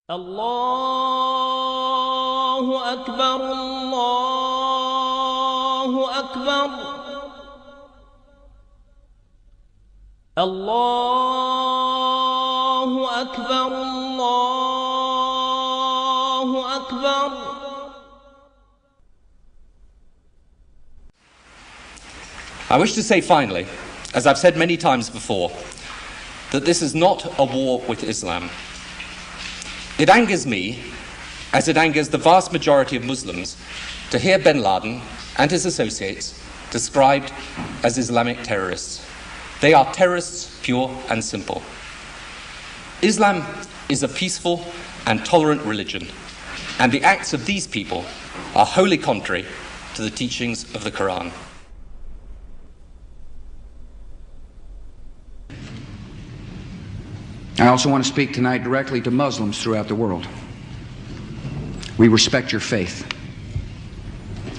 الله أكبر الله أكبر الله أكبر الله أكبر. I wish to say finally, as I've said many times before, that this is not a war with Islam. It angers me, as it angers the vast majority of Muslims, to hear bin Laden and his associates described as Islamic terrorists. They are terrorists, pure and simple. Islam is a peaceful and tolerant religion, and the acts of these people are wholly contrary to the teachings of the Quran. I also want to speak tonight directly to Muslims throughout the world. We respect your faith.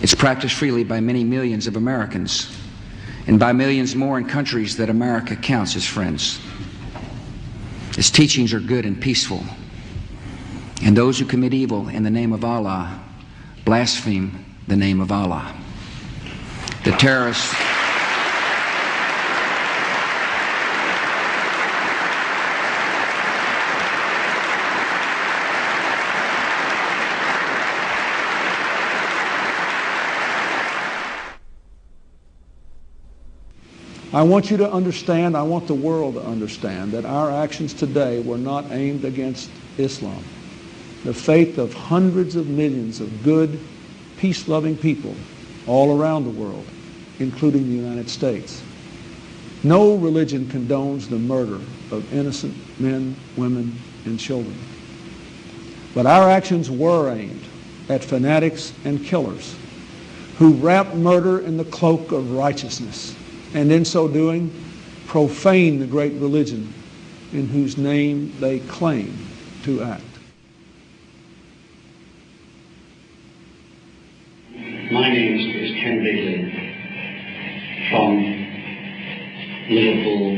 It's practiced freely by many millions of Americans and by millions more in countries that America counts as friends. Its teachings are good and peaceful, and those who commit evil in the name of Allah blaspheme the name of Allah. The terrorists I want you to understand, I want the world to understand that our actions today were not aimed against Islam. The faith of hundreds of millions of good, peace-loving people all around the world, including the United States. No religion condones the murder of innocent men, women, and children. But our actions were aimed at fanatics and killers who wrap murder in the cloak of righteousness, and in so doing, profane the great religion in whose name they claim to act. My name is Ken Bigley from Liverpool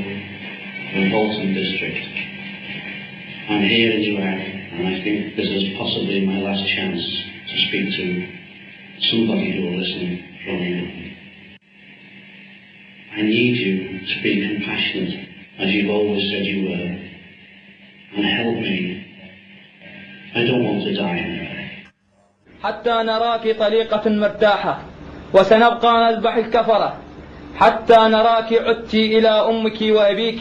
and Bolton district. I'm here in Iraq, and I think this is possibly my last chance to speak to somebody who will listen from England. I need you to be compassionate, as you've always said you were, and help me. I don't want to die. حتى نراك طليقة مرتاحة وسنبقى نذبح الكفرة حتى نراك عدت إلى أمك وأبيك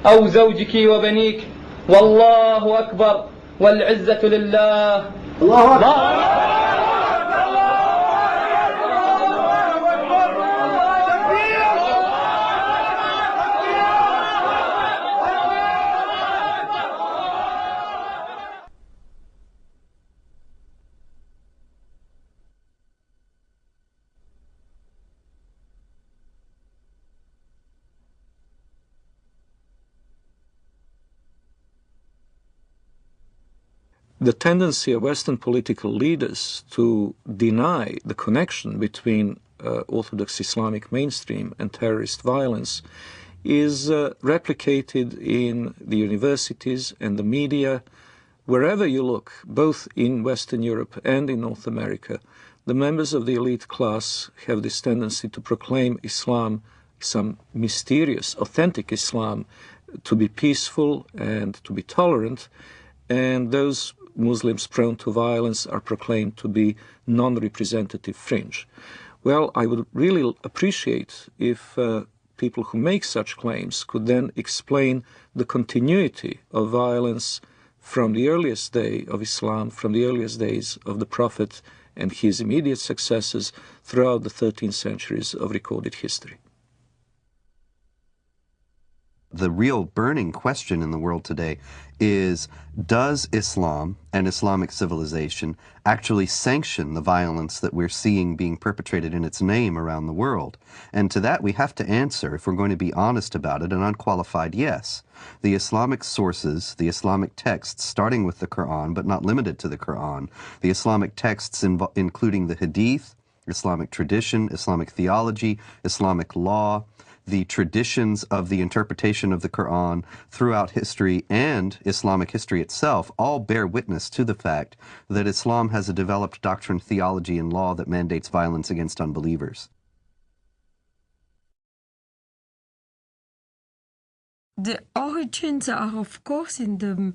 أو زوجك وبنيك والله أكبر والعزة لله. الله أكبر. The tendency of Western political leaders to deny the connection between Orthodox Islamic mainstream and terrorist violence is replicated in the universities and the media. Wherever you look, both in Western Europe and in North America, the members of the elite class have this tendency to proclaim Islam, some mysterious, authentic Islam, to be peaceful and to be tolerant, and those Muslims prone to violence are proclaimed to be non-representative fringe. Well, I would really appreciate if people who make such claims could then explain the continuity of violence from the earliest day of Islam, from the earliest days of the Prophet and his immediate successors throughout the 13 centuries of recorded history. The real burning question in the world today is, does Islam and Islamic civilization actually sanction the violence that we're seeing being perpetrated in its name around the world? And to that we have to answer, if we're going to be honest about it, an unqualified yes. The Islamic sources, the Islamic texts, starting with the Quran, but not limited to the Quran, the Islamic texts including the Hadith, Islamic tradition, Islamic theology, Islamic law, the traditions of the interpretation of the Quran throughout history and Islamic history itself all bear witness to the fact that Islam has a developed doctrine, theology, and law that mandates violence against unbelievers. The origins are, of course, in the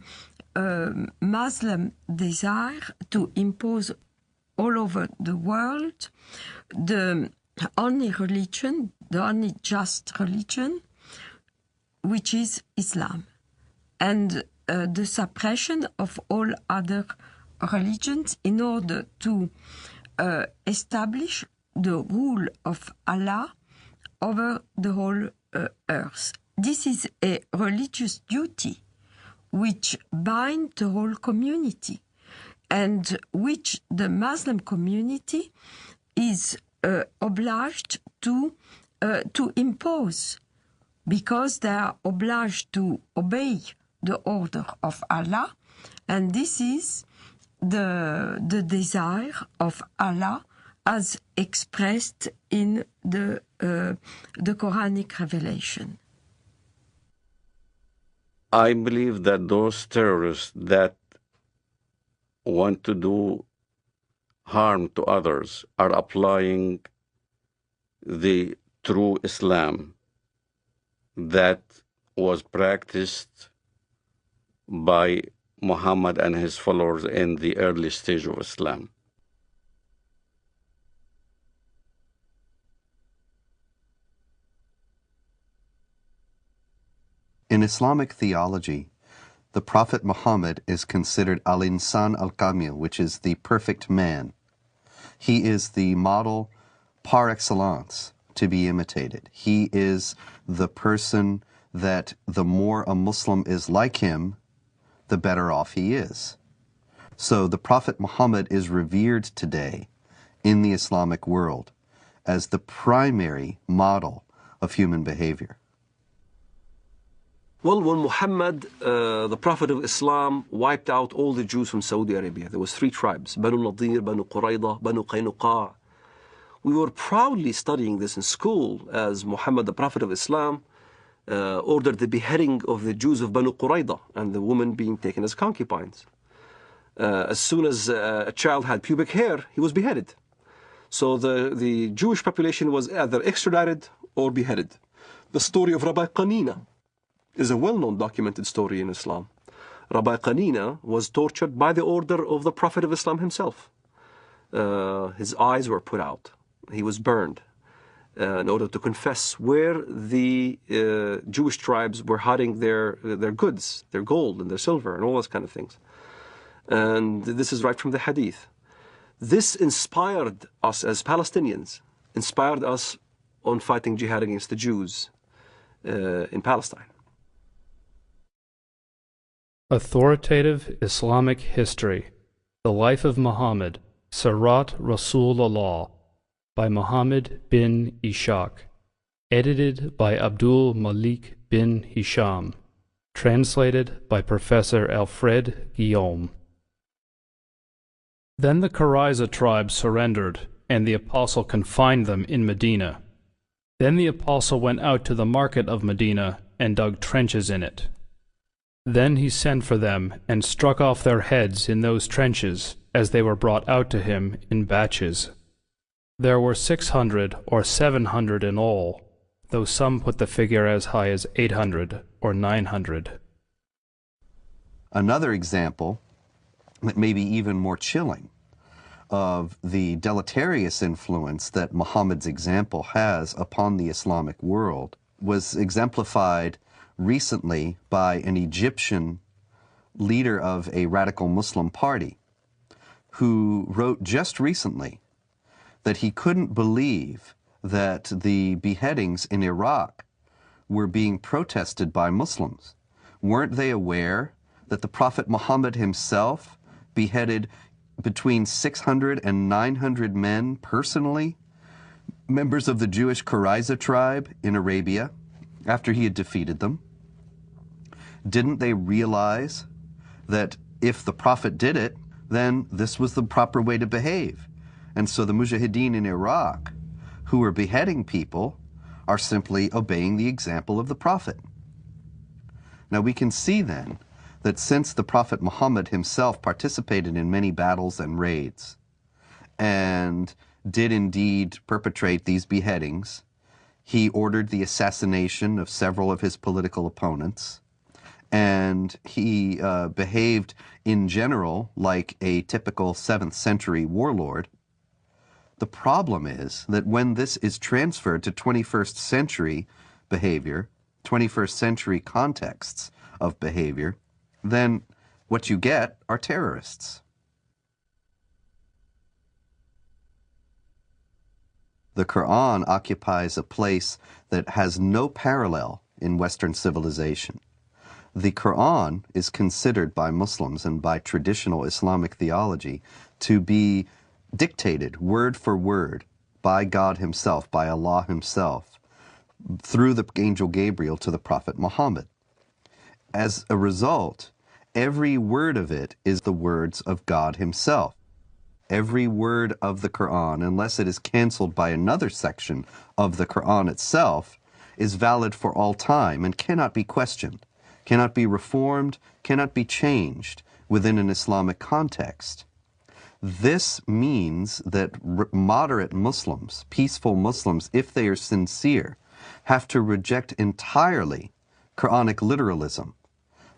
Muslim desire to impose all over the world the only religion, the only just religion, which is Islam, and the suppression of all other religions in order to establish the rule of Allah over the whole earth. This is a religious duty which binds the whole community and which the Muslim community is obliged to impose, because they are obliged to obey the order of Allah, and this is the desire of Allah as expressed in the Quranic revelation. I believe that those terrorists that want to do harm to others are applying the true Islam that was practiced by Muhammad and his followers in the early stage of Islam. In Islamic theology, the Prophet Muhammad is considered al-insan al-kamil, which is the perfect man. He is the model par excellence to be imitated. He is the person that the more a Muslim is like him, the better off he is. So the Prophet Muhammad is revered today in the Islamic world as the primary model of human behavior. Well, when Muhammad, the Prophet of Islam, wiped out all the Jews from Saudi Arabia, there was 3 tribes, Banu Nadir, Banu Qurayda, Banu Qaynuqa. We were proudly studying this in school as Muhammad, the Prophet of Islam, ordered the beheading of the Jews of Banu Qurayda and the women being taken as concubines. As soon as a child had pubic hair, he was beheaded. So the Jewish population was either extradited or beheaded. The story of Rabbi Qanina is a well-known documented story in Islam. Rabbi Qanina was tortured by the order of the Prophet of Islam himself. His eyes were put out. He was burned in order to confess where the Jewish tribes were hiding their goods, their gold and their silver and all those kind of things. And this is right from the Hadith. This inspired us as Palestinians, inspired us on fighting jihad against the Jews in Palestine. Authoritative Islamic History, The Life of Muhammad, Sirat Rasulullah, by Muhammad bin Ishaq, edited by Abdul Malik bin Hisham, translated by Professor Alfred Guillaume. Then the Qurayza tribe surrendered, and the apostle confined them in Medina. Then the apostle went out to the market of Medina and dug trenches in it. Then he sent for them and struck off their heads in those trenches as they were brought out to him in batches. There were 600 or 700 in all, though some put the figure as high as 800 or 900. Another example that may be even more chilling of the deleterious influence that Muhammad's example has upon the Islamic world was exemplified recently by an Egyptian leader of a radical Muslim party who wrote just recently that he couldn't believe that the beheadings in Iraq were being protested by Muslims. Weren't they aware that the Prophet Muhammad himself beheaded between 600 and 900 men personally, members of the Jewish Qurayza tribe in Arabia, after he had defeated them? Didn't they realize that if the Prophet did it, then this was the proper way to behave? And so the Mujahideen in Iraq, who were beheading people, are simply obeying the example of the Prophet. Now we can see then that since the Prophet Muhammad himself participated in many battles and raids, and did indeed perpetrate these beheadings, he ordered the assassination of several of his political opponents, and he behaved in general like a typical 7th century warlord. The problem is that when this is transferred to 21st century behavior, 21st century contexts of behavior, then what you get are terrorists. The Quran occupies a place that has no parallel in Western civilization. The Quran is considered by Muslims and by traditional Islamic theology to be dictated word for word by God himself, by Allah himself, through the angel Gabriel to the Prophet Muhammad. As a result, every word of it is the words of God himself. Every word of the Quran, unless it is canceled by another section of the Quran itself, is valid for all time and cannot be questioned, cannot be reformed, cannot be changed within an Islamic context. This means that moderate Muslims, peaceful Muslims, if they are sincere, have to reject entirely Quranic literalism.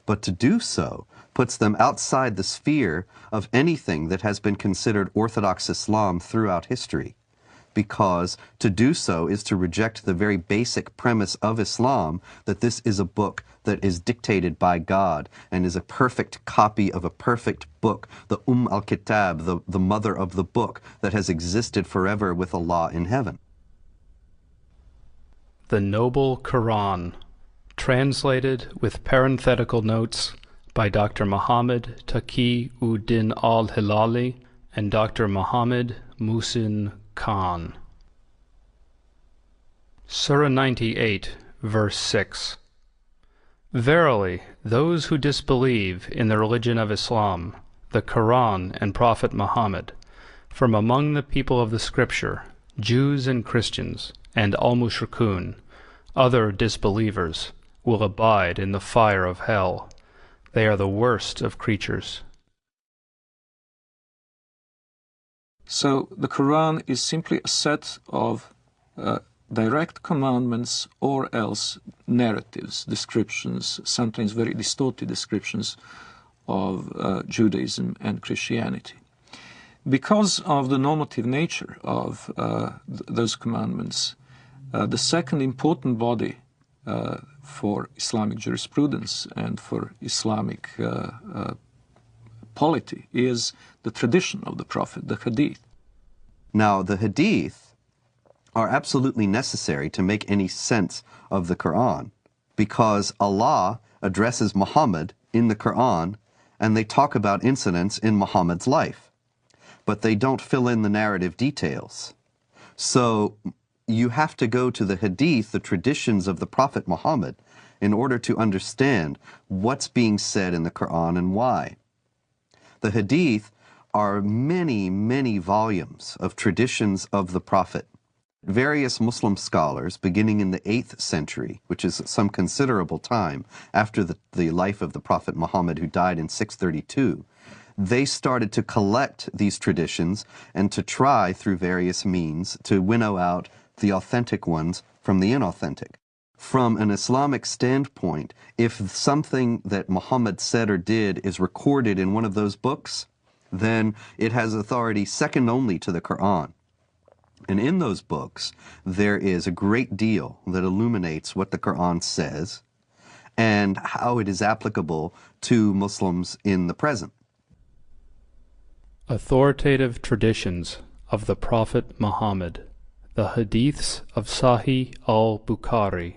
But to do so puts them outside the sphere of anything that has been considered Orthodox Islam throughout history, because to do so is to reject the very basic premise of Islam, that this is a book that is dictated by God and is a perfect copy of a perfect book, the al-Kitab, the mother of the book that has existed forever with Allah in heaven. The Noble Quran, translated with parenthetical notes by Dr. Muhammad Taqi-ud-Din al-Hilali and Dr. Muhammad Muhsin Khan. Surah 98, verse 6. Verily, those who disbelieve in the religion of Islam, the Quran and Prophet Muhammad, from among the people of the Scripture, Jews and Christians, and al-Mushrikun, other disbelievers, will abide in the fire of hell. They are the worst of creatures. So the Quran is simply a set of direct commandments or else narratives, descriptions, sometimes very distorted descriptions of Judaism and Christianity. Because of the normative nature of those commandments, the second important body for Islamic jurisprudence and for Islamic polity is the tradition of the Prophet, the Hadith. Now, the Hadith are absolutely necessary to make any sense of the Quran, because Allah addresses Muhammad in the Quran and they talk about incidents in Muhammad's life, but they don't fill in the narrative details. So you have to go to the Hadith, the traditions of the Prophet Muhammad, in order to understand what's being said in the Quran and why. The Hadith are many, many volumes of traditions of the Prophet. Various Muslim scholars, beginning in the 8th century, which is some considerable time after the life of the Prophet Muhammad, who died in 632, they started to collect these traditions and to try, through various means, to winnow out the authentic ones from the inauthentic. From an Islamic standpoint, if something that Muhammad said or did is recorded in one of those books, then it has authority second only to the Quran. And in those books, there is a great deal that illuminates what the Quran says and how it is applicable to Muslims in the present. Authoritative traditions of the Prophet Muhammad, the Hadiths of Sahih al-Bukhari,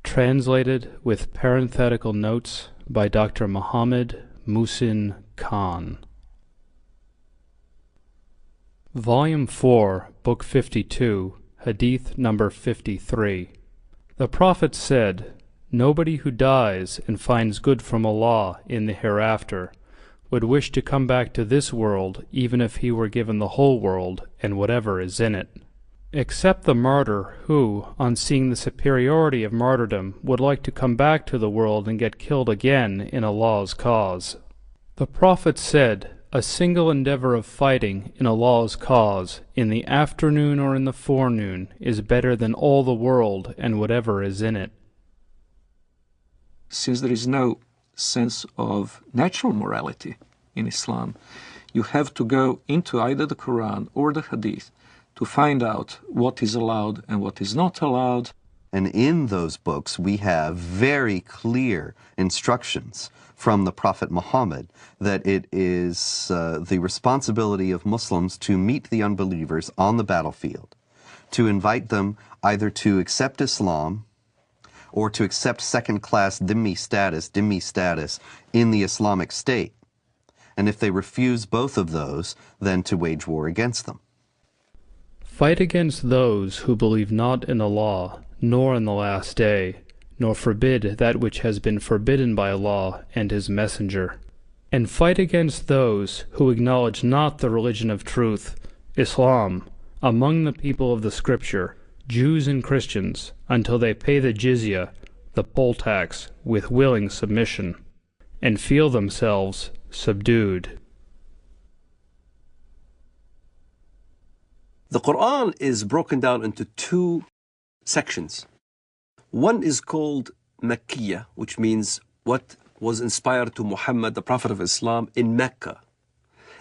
translated with parenthetical notes by Dr. Muhammad Muhsin Khan. Volume 4, Book 52, Hadith number 53. The Prophet said, "Nobody who dies and finds good from Allah in the hereafter would wish to come back to this world even if he were given the whole world and whatever is in it." except the martyr who, on seeing the superiority of martyrdom, would like to come back to the world and get killed again in Allah's cause. The Prophet said, "A single endeavor of fighting in Allah's cause, in the afternoon or in the forenoon, is better than all the world and whatever is in it." Since there is no sense of natural morality in Islam, you have to go into either the Quran or the Hadith to find out what is allowed and what is not allowed. And in those books, we have very clear instructions from the Prophet Muhammad that it is the responsibility of Muslims to meet the unbelievers on the battlefield, to invite them either to accept Islam or to accept second-class dhimmi status in the Islamic State. And if they refuse both of those, then to wage war against them. Fight against those who believe not in Allah, nor in the last day, nor forbid that which has been forbidden by Allah and His Messenger. And fight against those who acknowledge not the religion of truth, Islam, among the people of the Scripture, Jews and Christians, until they pay the jizya, the poll tax, with willing submission, and feel themselves subdued. The Quran is broken down into two sections. One is called Makkiyah, which means what was inspired to Muhammad, the Prophet of Islam, in Mecca.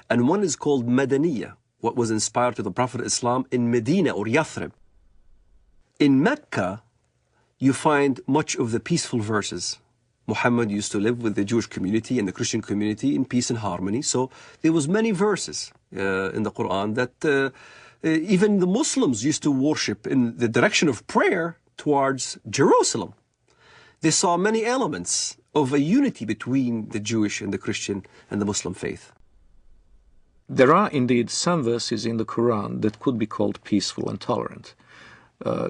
And one is called Madaniyah, what was inspired to the Prophet of Islam in Medina or Yathrib. In Mecca, you find much of the peaceful verses. Muhammad used to live with the Jewish community and the Christian community in peace and harmony. So there was many verses in the Quran that even the Muslims used to worship in the direction of prayer towards Jerusalem. They saw many elements of a unity between the Jewish and the Christian and the Muslim faith. There are indeed some verses in the Quran that could be called peaceful and tolerant.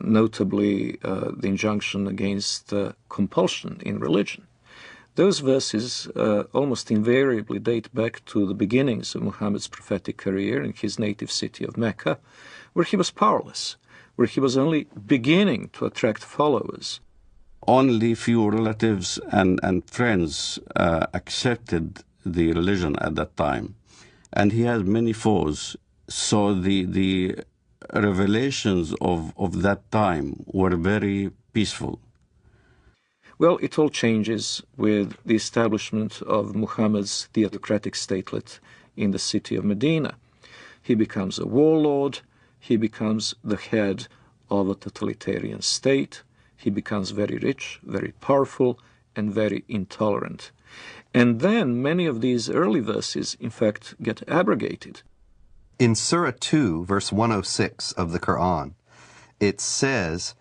Notably the injunction against compulsion in religion. Those verses almost invariably date back to the beginnings of Muhammad's prophetic career in his native city of Mecca, where he was powerless, where he was only beginning to attract followers. Only few relatives and friends accepted the religion at that time. And he had many foes. So the revelations of that time were very peaceful. Well, it all changes with the establishment of Muhammad's theocratic statelet in the city of Medina. He becomes a warlord, he becomes the head of a totalitarian state, he becomes very rich, very powerful, and very intolerant. And then many of these early verses, in fact, get abrogated. In Surah 2, verse 106 of the Quran, it says,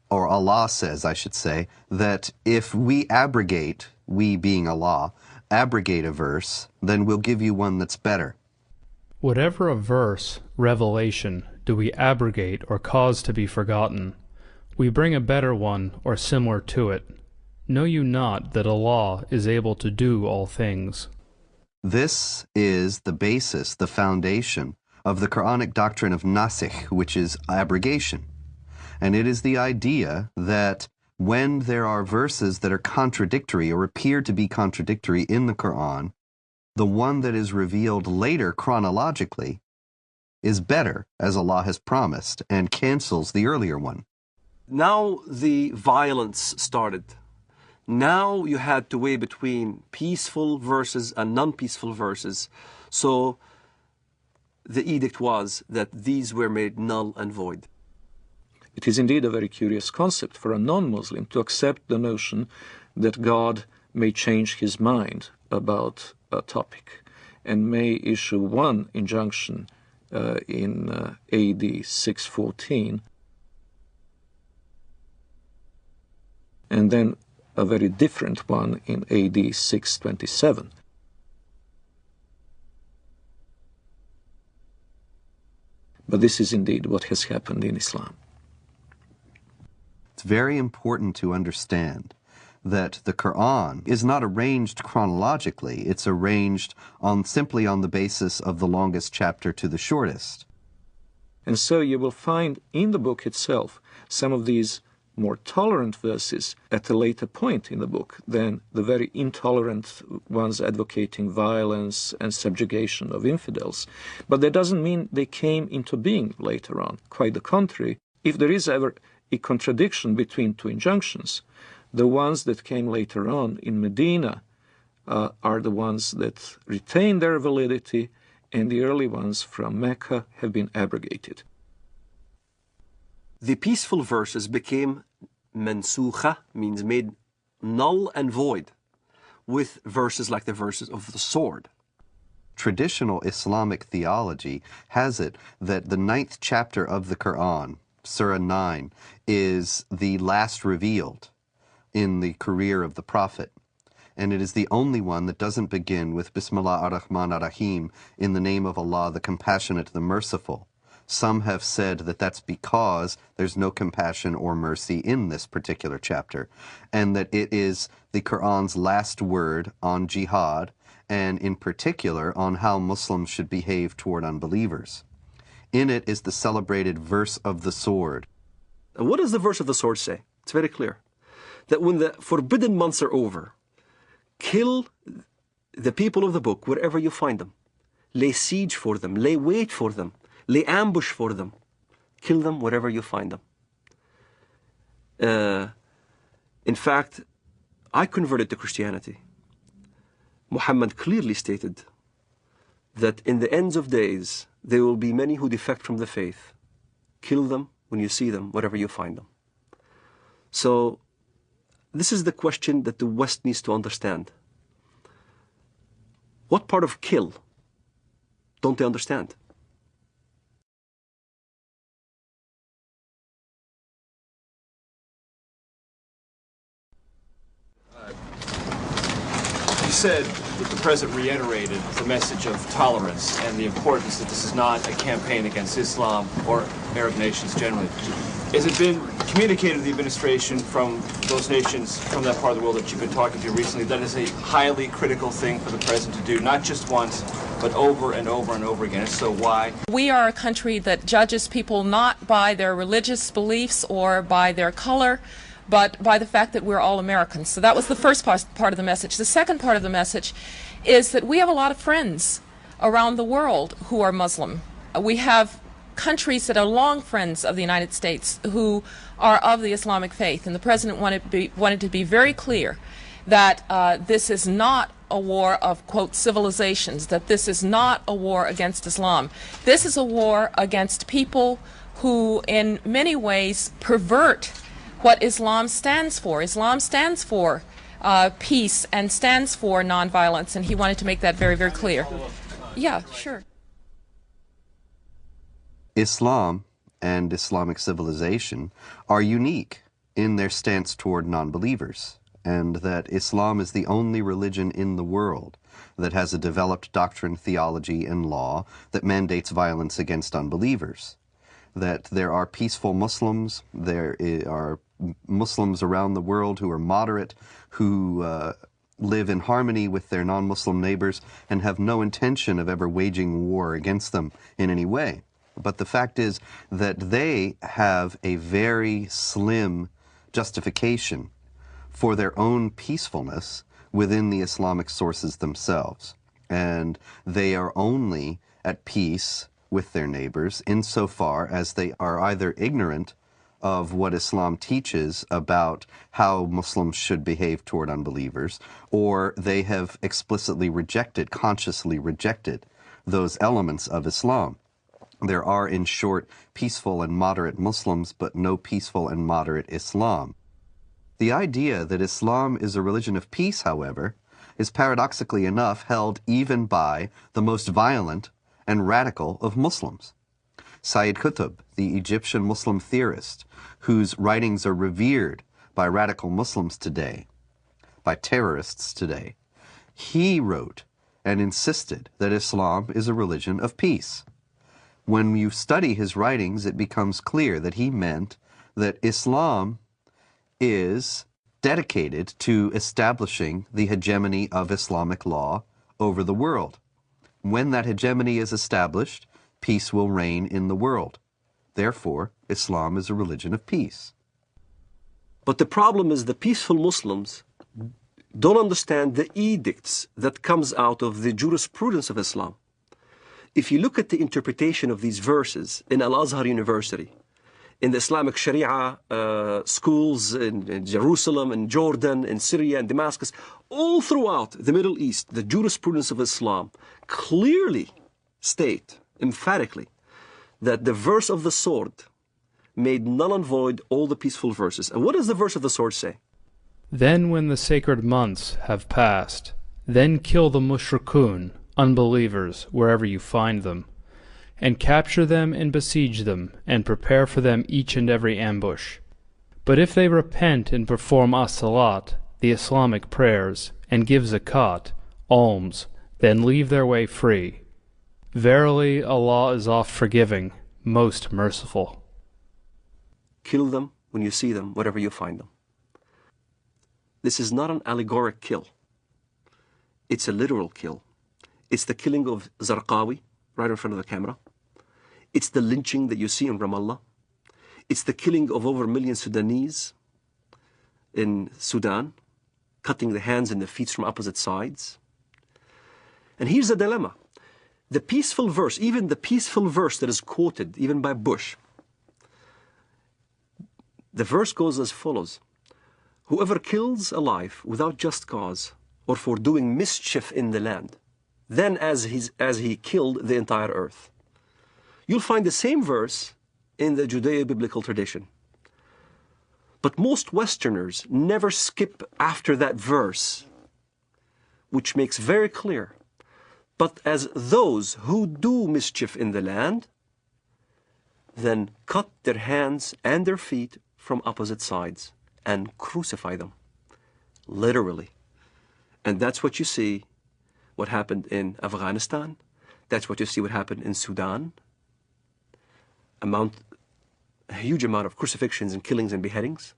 or Allah says, I should say, that if we abrogate, we being Allah, abrogate a verse, then we'll give you one that's better. Whatever a verse, revelation, do we abrogate or cause to be forgotten, we bring a better one or similar to it. Know you not that Allah is able to do all things? This is the basis, the foundation of the Quranic doctrine of nasikh, which is abrogation. And it is the idea that when there are verses that are contradictory or appear to be contradictory in the Quran, the one that is revealed later chronologically is better, as Allah has promised, and cancels the earlier one. Now the violence started. Now you had to weigh between peaceful verses and non-peaceful verses. So the edict was that these were made null and void. It is indeed a very curious concept for a non-Muslim to accept the notion that God may change his mind about a topic and may issue one injunction in AD 614 and then a very different one in AD 627. But this is indeed what has happened in Islam. It's very important to understand that the Quran is not arranged chronologically. It's arranged simply on the basis of the longest chapter to the shortest. And so you will find in the book itself some of these more tolerant verses at a later point in the book than the very intolerant ones advocating violence and subjugation of infidels. But that doesn't mean they came into being later on. Quite the contrary. If there is ever a contradiction between two injunctions, the ones that came later on in Medina are the ones that retain their validity, and the early ones from Mecca have been abrogated. The peaceful verses became mansukha, means made null and void, with verses like the verses of the sword. Traditional Islamic theology has it that the 9th chapter of the Quran, Surah 9, is the last revealed in the career of the Prophet. And it is the only one that doesn't begin with Bismillah ar-Rahman ar-Rahim, in the name of Allah, the Compassionate, the Merciful. Some have said that that's because there's no compassion or mercy in this particular chapter, and that it is the Quran's last word on jihad, and in particular on how Muslims should behave toward unbelievers. In it is the celebrated verse of the sword. And what does the verse of the sword say? It's very clear. That when the forbidden months are over, kill the people of the book wherever you find them. Lay siege for them, lay wait for them, lay ambush for them. Kill them wherever you find them. In fact, I converted to Christianity. Muhammad clearly stated that in the ends of days, there will be many who defect from the faith. Kill them when you see them, wherever you find them. So, this is the question that the West needs to understand. What part of kill don't they understand? You said that the President reiterated the message of tolerance and the importance that this is not a campaign against Islam or Arab nations generally. Has it been communicated to the administration from those nations, from that part of the world that you've been talking to recently, that is a highly critical thing for the President to do, not just once, but over and over and over again? If so, why? We are a country that judges people not by their religious beliefs or by their color, but by the fact that we're all Americans. So that was the first part of the message. The second part of the message is that we have a lot of friends around the world who are Muslim. We have countries that are long friends of the United States who are of the Islamic faith, and the President wanted to be very clear that this is not a war of, quote, civilizations, that this is not a war against Islam. This is a war against people who in many ways pervert what Islam stands for. Islam stands for peace and stands for nonviolence, and he wanted to make that very, very clear. Yeah, sure. Islam and Islamic civilization are unique in their stance toward non-believers, and that Islam is the only religion in the world that has a developed doctrine, theology, and law that mandates violence against unbelievers. That there are peaceful Muslims, there are Muslims around the world who are moderate, who live in harmony with their non-Muslim neighbors and have no intention of ever waging war against them in any way. But the fact is that they have a very slim justification for their own peacefulness within the Islamic sources themselves. And they are only at peace with their neighbors insofar as they are either ignorant of what Islam teaches about how Muslims should behave toward unbelievers, or they have explicitly rejected, consciously rejected, those elements of Islam. There are, in short, peaceful and moderate Muslims, but no peaceful and moderate Islam. The idea that Islam is a religion of peace, however, is paradoxically enough held even by the most violent and radical of Muslims. Sayyid Qutb, the Egyptian Muslim theorist, whose writings are revered by radical Muslims today, by terrorists today, he wrote and insisted that Islam is a religion of peace. When you study his writings, it becomes clear that he meant that Islam is dedicated to establishing the hegemony of Islamic law over the world. When that hegemony is established, peace will reign in the world. Therefore, Islam is a religion of peace. But the problem is the peaceful Muslims don't understand the edicts that comes out of the jurisprudence of Islam. If you look at the interpretation of these verses in Al-Azhar University, in the Islamic Sharia schools in Jerusalem, in Jordan, in Syria, and Damascus, all throughout the Middle East, the jurisprudence of Islam clearly state, emphatically, that the verse of the sword made null and void all the peaceful verses. And what does the verse of the sword say? Then when the sacred months have passed, then kill the mushrikun, unbelievers, wherever you find them, and capture them and besiege them, and prepare for them each and every ambush. But if they repent and perform as-salat, the Islamic prayers, and give zakat, alms, then leave their way free. Verily, Allah is oft-forgiving, most merciful. Kill them when you see them, wherever you find them. This is not an allegoric kill. It's a literal kill. It's the killing of Zarqawi right in front of the camera. It's the lynching that you see in Ramallah. It's the killing of over 1 million Sudanese in Sudan, cutting the hands and the feet from opposite sides. And here's the dilemma. The peaceful verse, even the peaceful verse that is quoted, even by Bush, the verse goes as follows: whoever kills a life without just cause or for doing mischief in the land, then as he killed the entire earth. You'll find the same verse in the Judeo-biblical tradition. But most Westerners never skip after that verse, which makes very clear, but as those who do mischief in the land, then cut their hands and their feet from opposite sides and crucify them, literally. And that's what you see what happened in Afghanistan. That's what you see what happened in Sudan. A huge amount of crucifixions and killings and beheadings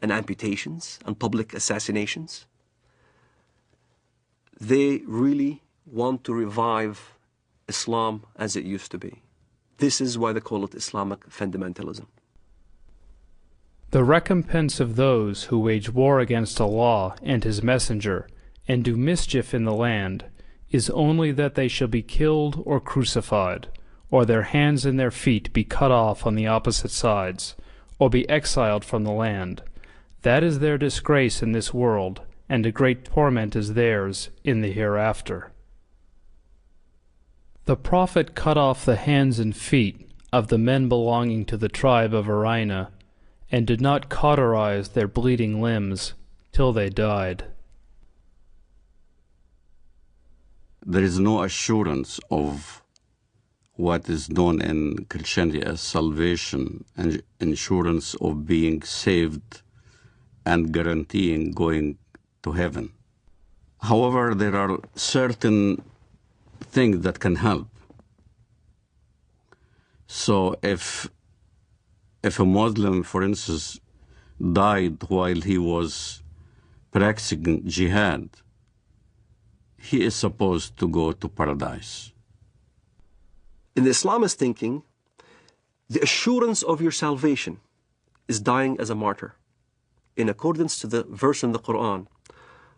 and amputations and public assassinations. They really want to revive Islam as it used to be. This is why they call it Islamic fundamentalism. The recompense of those who wage war against Allah and His Messenger and do mischief in the land is only that they shall be killed or crucified, or their hands and their feet be cut off on the opposite sides, or be exiled from the land. That is their disgrace in this world, and a great torment is theirs in the hereafter. The Prophet cut off the hands and feet of the men belonging to the tribe of Arina, and did not cauterize their bleeding limbs till they died. There is no assurance of what is known in Christianity as salvation and assurance of being saved and guaranteeing going to heaven. However, there are certain things that can help. So if a Muslim, for instance, died while he was practicing jihad, he is supposed to go to paradise. In the Islamist thinking, the assurance of your salvation is dying as a martyr, in accordance to the verse in the Quran,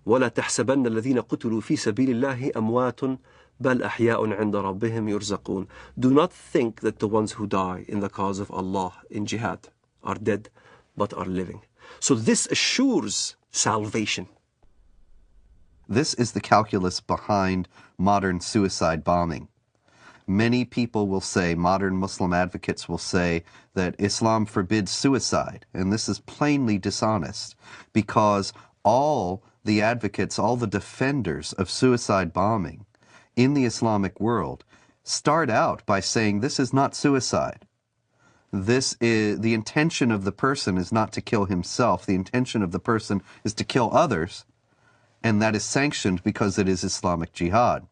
وَلَا تَحْسَبَنَّ الَّذِينَ قُتِلُوا فِي سَبِيلِ اللَّهِ أَمْوَاتٌ بَلْ أَحْيَاءٌ عِنْدَ رَبِّهِمْ يُرْزَقُونَ. Do not think that the ones who die in the cause of Allah in jihad are dead, but are living. So this assures salvation. This is the calculus behind modern suicide bombing. Many people will say, modern Muslim advocates will say, that Islam forbids suicide, and this is plainly dishonest, because all the advocates, all the defenders of suicide bombing in the Islamic world start out by saying this is not suicide. This is, the intention of the person is not to kill himself, the intention of the person is to kill others, and that is sanctioned because it is Islamic jihad.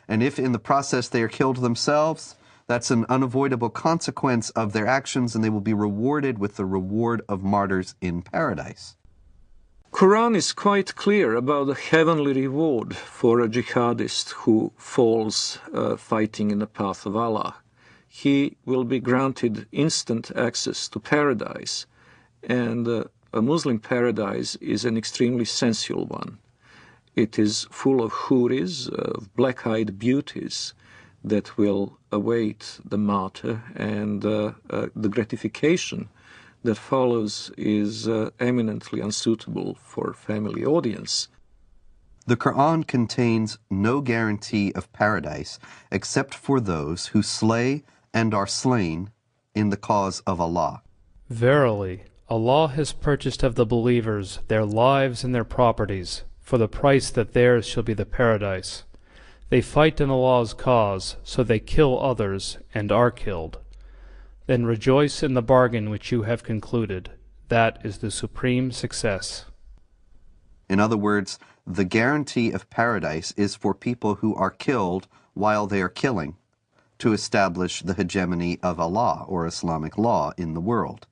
And if in the process they are killed themselves, that's an unavoidable consequence of their actions, and they will be rewarded with the reward of martyrs in paradise. Quran is quite clear about the heavenly reward for a jihadist who falls fighting in the path of Allah. he will be granted instant access to paradise. And a Muslim paradise is an extremely sensual one. It is full of houris, of black-eyed beauties that will await the martyr, and the gratification that follows is eminently unsuitable for family audience. The Quran contains no guarantee of paradise except for those who slay and are slain in the cause of Allah. Verily, Allah has purchased of the believers their lives and their properties, for the price that theirs shall be the paradise. They fight in Allah's cause, so they kill others and are killed. Then rejoice in the bargain which you have concluded. That is the supreme success. In other words, the guarantee of paradise is for people who are killed while they are killing, to establish the hegemony of Allah or Islamic law in the world.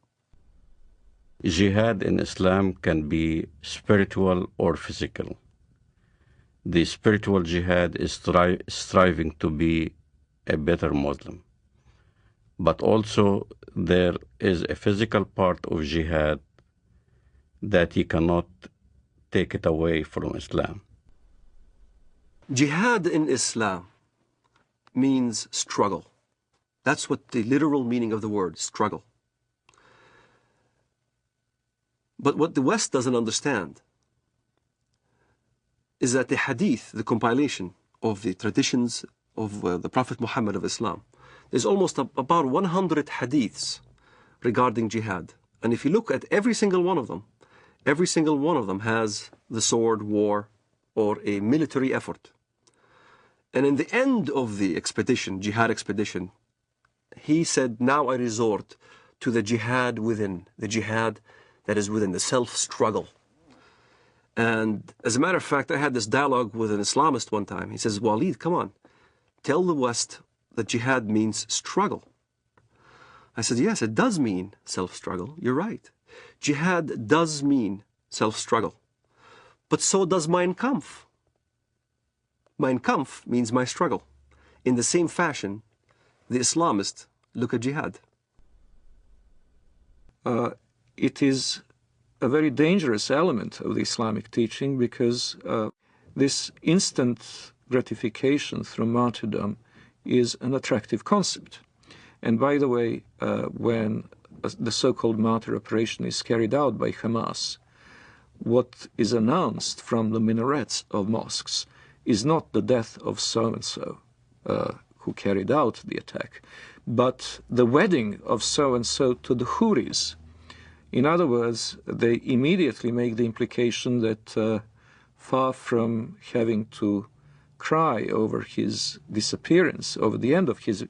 Jihad in Islam can be spiritual or physical. The spiritual jihad is striving to be a better Muslim. But also there is a physical part of jihad that you cannot take it away from Islam. Jihad in Islam means struggle. That's what the literal meaning of the word, struggle. But what the West doesn't understand is that the hadith, the compilation of the traditions of the Prophet Muhammad of Islam, there's almost about 100 hadiths regarding jihad. And if you look at every single one of them has the sword, war, or a military effort. And in the end of the expedition, jihad expedition, he said, now I resort to the jihad within, the jihad that is within, the self-struggle. And as a matter of fact, I had this dialogue with an Islamist one time. He says, Walid, come on, tell the West that jihad means struggle. I said, yes, it does mean self-struggle. You're right. Jihad does mean self-struggle. But so does Mein Kampf. Mein Kampf means my struggle. In the same fashion, the Islamists look at jihad. It is a very dangerous element of the Islamic teaching because this instant gratification through martyrdom is an attractive concept. And by the way, when the so-called martyr operation is carried out by Hamas, what is announced from the minarets of mosques is not the death of so-and-so who carried out the attack, but the wedding of so-and-so to the houris. In other words, they immediately make the implication that far from having to cry over his disappearance, over the end of his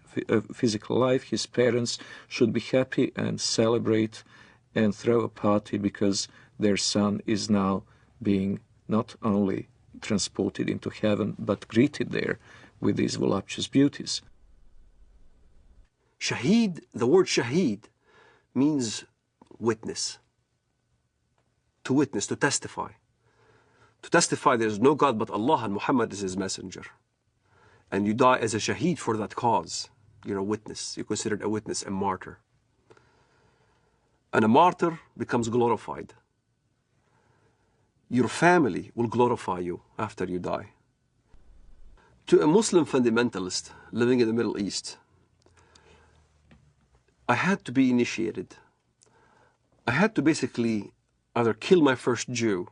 physical life, his parents should be happy and celebrate and throw a party because their son is now being not only transported into heaven, but greeted there with these voluptuous beauties. Shaheed, the word shaheed, means witness. To witness, to testify. To testify there is no God but Allah and Muhammad is his messenger. And you die as a shaheed for that cause. You're a witness. You're considered a witness, a martyr. And a martyr becomes glorified. Your family will glorify you after you die. To a Muslim fundamentalist living in the Middle East, I had to be initiated. I had to basically either kill my first Jew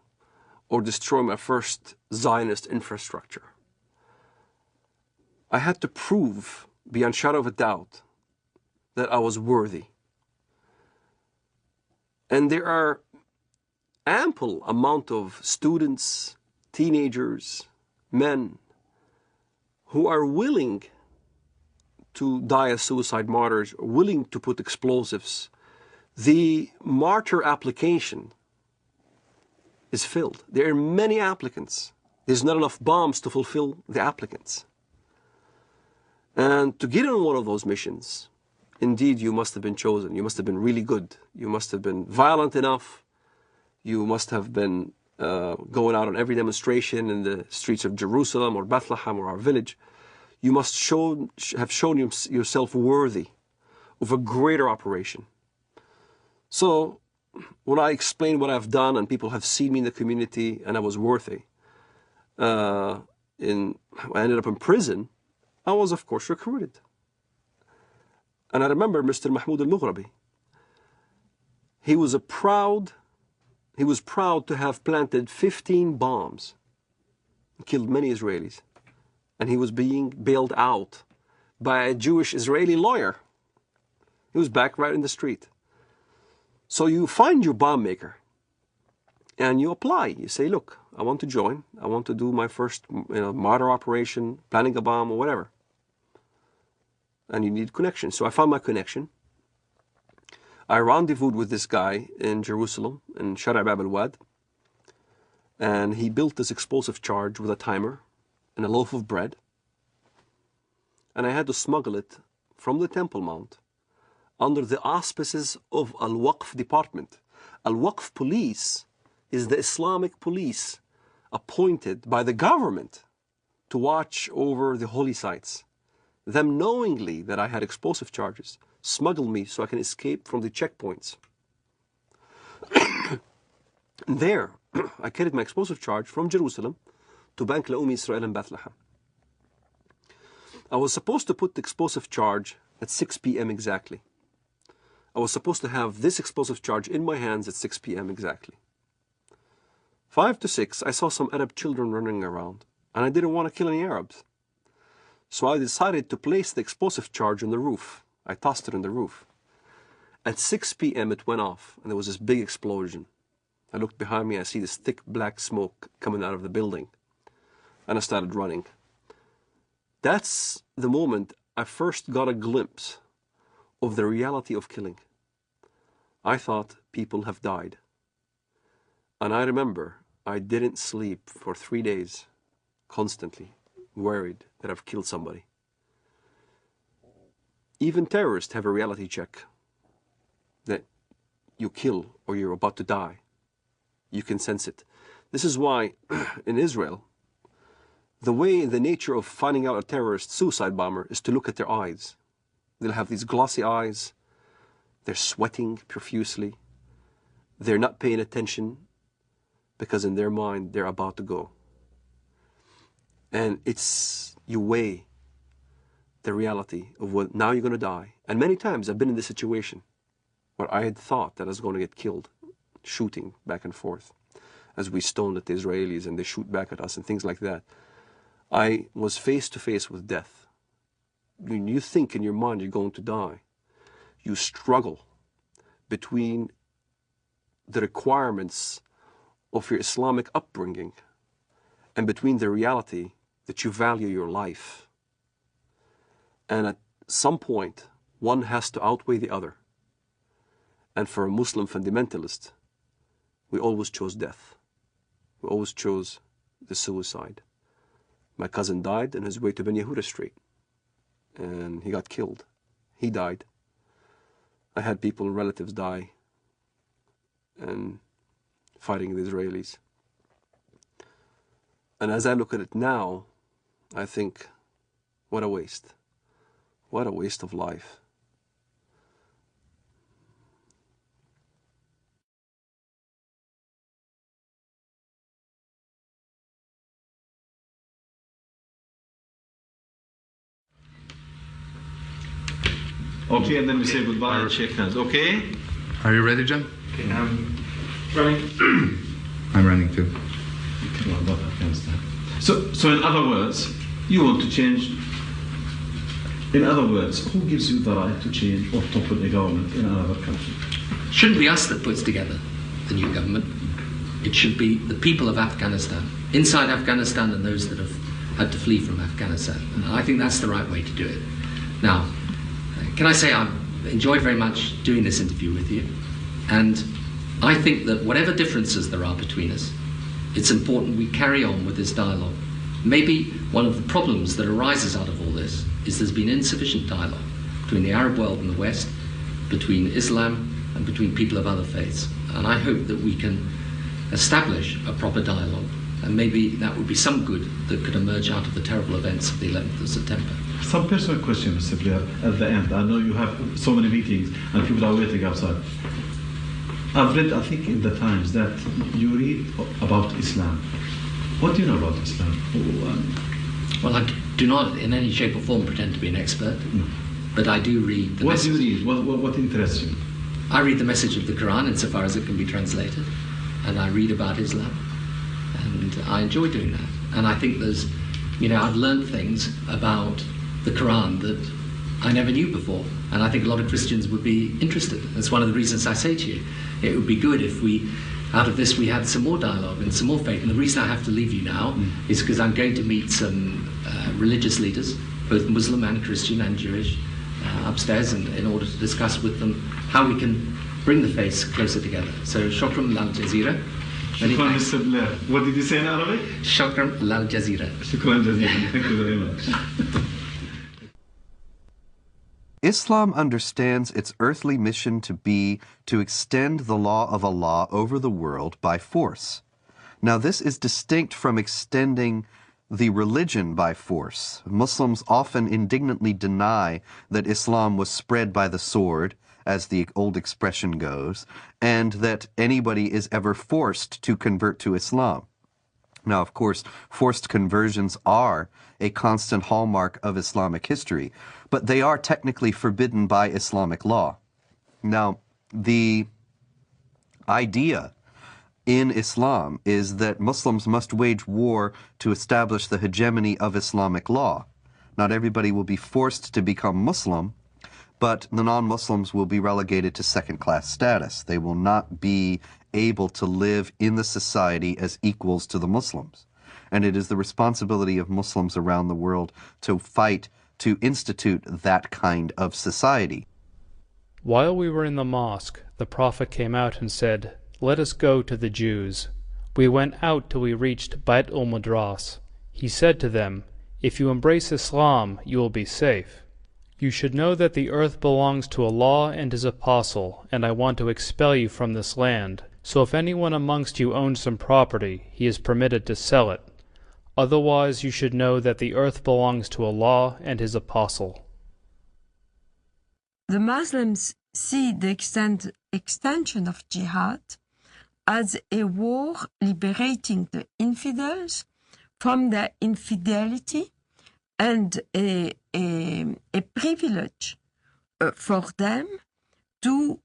or destroy my first Zionist infrastructure. I had to prove, beyond shadow of a doubt, that I was worthy. And there are ample amount of students, teenagers, men, who are willing to die as suicide martyrs, willing to put explosives. The martyr application is filled. There are many applicants. There's not enough bombs to fulfill the applicants. And to get on one of those missions, indeed you must have been chosen. You must have been really good. You must have been violent enough. You must have been going out on every demonstration in the streets of Jerusalem or Bethlehem or our village. You must have shown yourself worthy of a greater operation. So when I explain what I've done and people have seen me in the community and I was worthy, I ended up in prison, I was of course recruited. And I remember Mr. Mahmoud Al-Mughrabi. He was proud to have planted 15 bombs, killed many Israelis. And he was being bailed out by a Jewish Israeli lawyer. He was back right in the street. So you find your bomb maker and you apply. You say, look, I want to join. I want to do my first martyr operation, planning a bomb or whatever. And you need connection. So I found my connection. I rendezvoused with this guy in Jerusalem, in Shara' Bab al-Wad. And he built this explosive charge with a timer and a loaf of bread. And I had to smuggle it from the Temple Mount under the auspices of Al-Waqf department. Al-Waqf police is the Islamic police appointed by the government to watch over the holy sites. Them knowingly that I had explosive charges smuggled me so I can escape from the checkpoints. And there, I carried my explosive charge from Jerusalem to Bank Leumi Israel in Bethlehem. I was supposed to put the explosive charge at 6 p.m. exactly. I was supposed to have this explosive charge in my hands at 6 p.m. exactly. 5 to 6, I saw some Arab children running around, and I didn't want to kill any Arabs. So I decided to place the explosive charge on the roof. I tossed it on the roof. At 6 p.m. it went off, and there was this big explosion. I looked behind me, I see this thick black smoke coming out of the building. And I started running. That's the moment I first got a glimpse of the reality of killing. I thought people have died. And I remember I didn't sleep for 3 days, constantly worried that I've killed somebody. Even terrorists have a reality check that you kill or you're about to die. You can sense it. This is why in Israel, the nature of finding out a terrorist suicide bomber is to look at their eyes. They'll have these glossy eyes. They're sweating profusely. They're not paying attention because in their mind, they're about to go. And you weigh the reality of what, now you're going to die. And many times I've been in this situation where I had thought that I was going to get killed, shooting back and forth as we stoned at the Israelis and they shoot back at us and things like that. I was face to face with death. When you think in your mind you're going to die, you struggle between the requirements of your Islamic upbringing and between the reality that you value your life. And at some point, one has to outweigh the other. And for a Muslim fundamentalist, we always chose death. We always chose the suicide. My cousin died on his way to Ben Yehuda Street, and he got killed. He died. I had people, relatives die, and fighting the Israelis. And as I look at it now, I think, what a waste. What a waste of life. Okay, and then we say goodbye and shake hands. Okay? Are you ready, John? Okay, I'm running. I'm running too. Well, above Afghanistan. So in other words, you want to change. In other words, who gives you the right to change or to put a government in another country? It shouldn't be us that puts together the new government. It should be the people of Afghanistan, inside Afghanistan and those that have had to flee from Afghanistan. And I think that's the right way to do it. Now, can I say I've enjoyed very much doing this interview with you, and I think that whatever differences there are between us, it's important we carry on with this dialogue. Maybe one of the problems that arises out of all this is there's been insufficient dialogue between the Arab world and the West, between Islam and between people of other faiths. And I hope that we can establish a proper dialogue And maybe that would be some good that could emerge out of the terrible events of the 11th of September. Some personal question, Mr. Blair, at the end. I know you have so many meetings and people are waiting outside. I've read, I think, in the Times that you read about Islam. What do you know about Islam? Well, I do not in any shape or form pretend to be an expert, but I do read the What do you read? What interests you? I read the message of the Quran insofar as it can be translated, and I read about Islam, and I enjoy doing that. And I think there's, I've learned things about the Quran that I never knew before, and I think a lot of Christians would be interested. That's one of the reasons I say to you, it would be good if out of this we had some more dialogue and some more faith. And the reason I have to leave you now is because I'm going to meet some religious leaders, both Muslim and Christian and Jewish, upstairs, and in order to discuss with them how we can bring the faiths closer together. So, shukran lal jazeera. Shukran, Mr. Blair. What did you say in Arabic? Shukran lal jazeera. Shukran jazeera. Thank you very much. Islam understands its earthly mission to be to extend the law of Allah over the world by force. Now, this is distinct from extending the religion by force. Muslims often indignantly deny that Islam was spread by the sword, as the old expression goes, and that anybody is ever forced to convert to Islam. Now, of course, forced conversions are a constant hallmark of Islamic history, but they are technically forbidden by Islamic law. Now, the idea in Islam is that Muslims must wage war to establish the hegemony of Islamic law. Not everybody will be forced to become Muslim, but the non-Muslims will be relegated to second-class status. They will not be able to live in the society as equals to the Muslims. And it is the responsibility of Muslims around the world to fight to institute that kind of society. While we were in the mosque, the Prophet came out and said, "Let us go to the Jews." We went out till we reached Bayt al-Madras. He said to them, "If you embrace Islam, you will be safe. You should know that the earth belongs to Allah and His Apostle, and I want to expel you from this land. So if anyone amongst you owns some property, he is permitted to sell it. Otherwise you should know that the earth belongs to Allah and His Apostle." The Muslims see the extension of jihad as a war liberating the infidels from their infidelity and a privilege for them to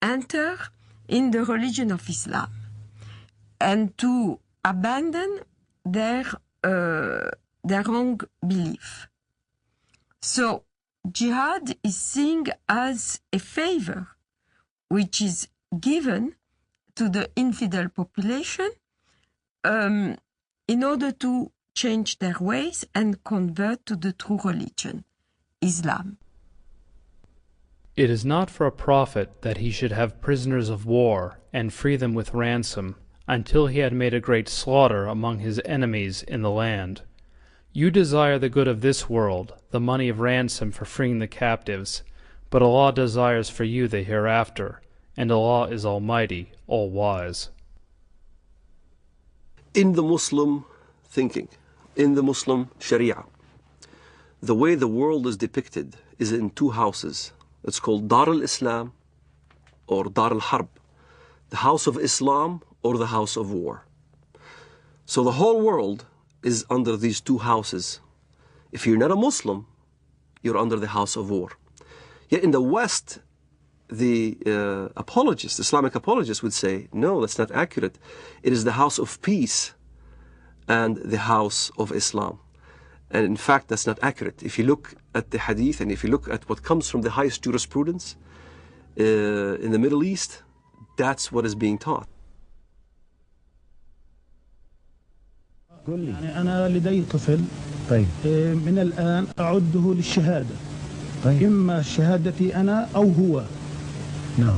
enter in the religion of Islam and to abandon their wrong belief. So jihad is seen as a favor which is given to the infidel population in order to change their ways and convert to the true religion, Islam. It is not for a prophet that he should have prisoners of war and free them with ransom until he had made a great slaughter among his enemies in the land. You desire the good of this world, the money of ransom for freeing the captives, but Allah desires for you the hereafter, and Allah is Almighty, All-Wise. In the Muslim thinking, in the Muslim Sharia, the way the world is depicted is in two houses. It's called Dar al-Islam or Dar al-Harb, the house of Islam or the house of war. So the whole world is under these two houses. If you're not a Muslim, you're under the house of war. Yet in the West, the apologists, Islamic apologists would say, no, that's not accurate. It is the house of peace and the house of Islam. And in fact, that's not accurate. If you look at the hadith and if you look at what comes from the highest jurisprudence in the Middle East, that's what is being taught. يعني أنا لدي طفل من الآن أعده للشهادة إما شهادتي أنا أو هو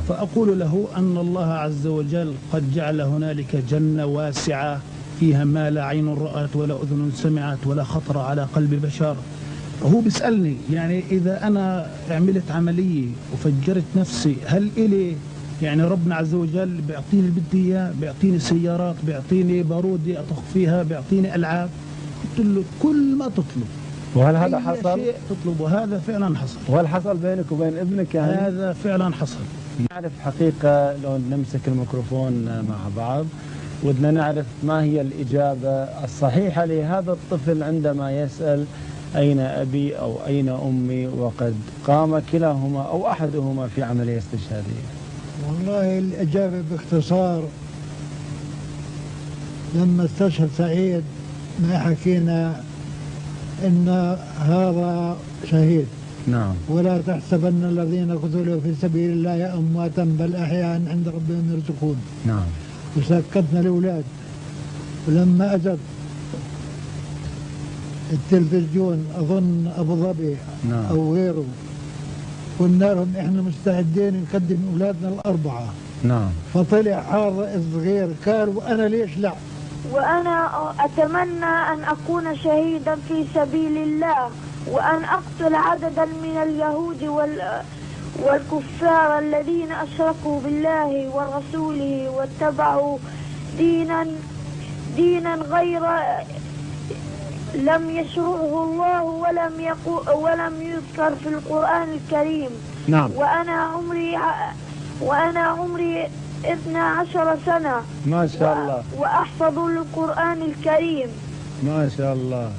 فأقول له أن الله عز وجل قد جعل هنالك جنة واسعة فيها ما لا عين رأت ولا أذن سمعت ولا خطر على قلب بشر. هو بيسألني يعني إذا أنا عملت عملية وفجرت نفسي هل إلي يعني ربنا عز وجل بيعطيني اللي بدي اياه، بيعطيني سيارات، بيعطيني بارودي اطخ فيها، بيعطيني العاب. قلت له كل ما تطلب. وهل هذا حصل؟ شيء تطلبه هذا فعلا حصل. وهل حصل بينك وبين ابنك يعني؟ هذا فعلا حصل. نعرف حقيقة لو نمسك الميكروفون مع بعض ودنا نعرف ما هي الإجابة الصحيحة لهذا الطفل عندما يسأل أين أبي أو أين أمي وقد قام كلاهما أو أحدهما في عملية استشهادية. والله الإجابة باختصار لما استشهد سعيد ما حكينا إن هذا شهيد. نعم. ولا تحسبن الذين قتلوا في سبيل الله أمواتا بل أحياء عند ربهم يرزقون. نعم. وسكتنا الأولاد. ولما أجت التلفزيون أظن أبو ظبي نعم. أو غيره قلنا لهم إحنا مستعدين نقدم أولادنا الأربعة. نعم. فطلع هذا الصغير قال وأنا ليش لا؟ وأنا أتمنى أن أكون شهيدا في سبيل الله وأن أقتل عددا من اليهود والكفار الذين أشركوا بالله ورسوله واتبعوا دينا غير لم يشرعه الله ولم يذكر في القرآن الكريم. نعم. وأنا عمري 12 سنة. ما شاء الله. وأحفظ القرآن الكريم. ما شاء الله.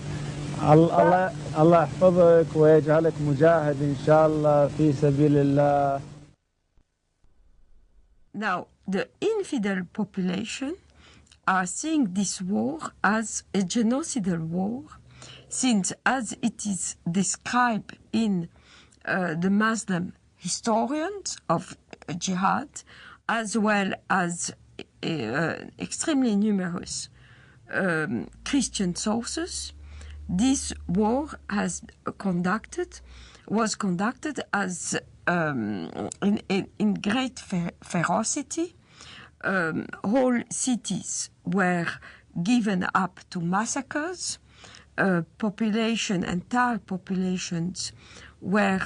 الله يحفظك ويجعلك مجاهد إن شاء الله في سبيل الله. Now, the infidel population are seeing this war as a genocidal war, since as it is described in the Muslim historians of jihad, as well as extremely numerous Christian sources, this war was conducted as in great ferocity. Whole cities were given up to massacres. Entire populations were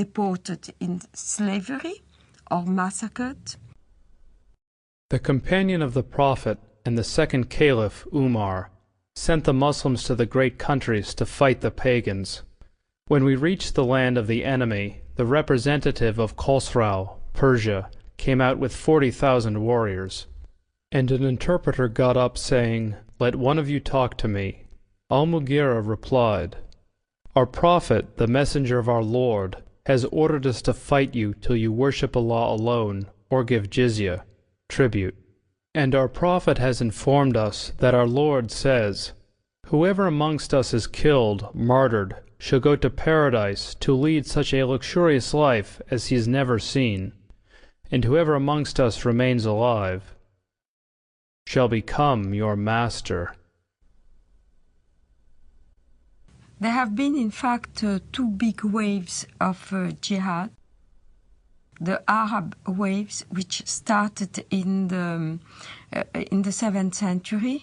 deported in slavery or massacred. The companion of the Prophet and the second Caliph, Umar, sent the Muslims to the great countries to fight the pagans. When we reached the land of the enemy, the representative of Khosrau, Persia, came out with 40,000 warriors. And an interpreter got up saying, "Let one of you talk to me." Al-Mughira replied, "Our Prophet, the Messenger of our Lord, has ordered us to fight you till you worship Allah alone, or give jizya, tribute. And our Prophet has informed us that our Lord says, 'Whoever amongst us is killed, martyred, shall go to paradise to lead such a luxurious life as he has never seen, and whoever amongst us remains alive shall become your master.'" There have been, in fact, two big waves of jihad. The Arab waves, which started in the 7th century,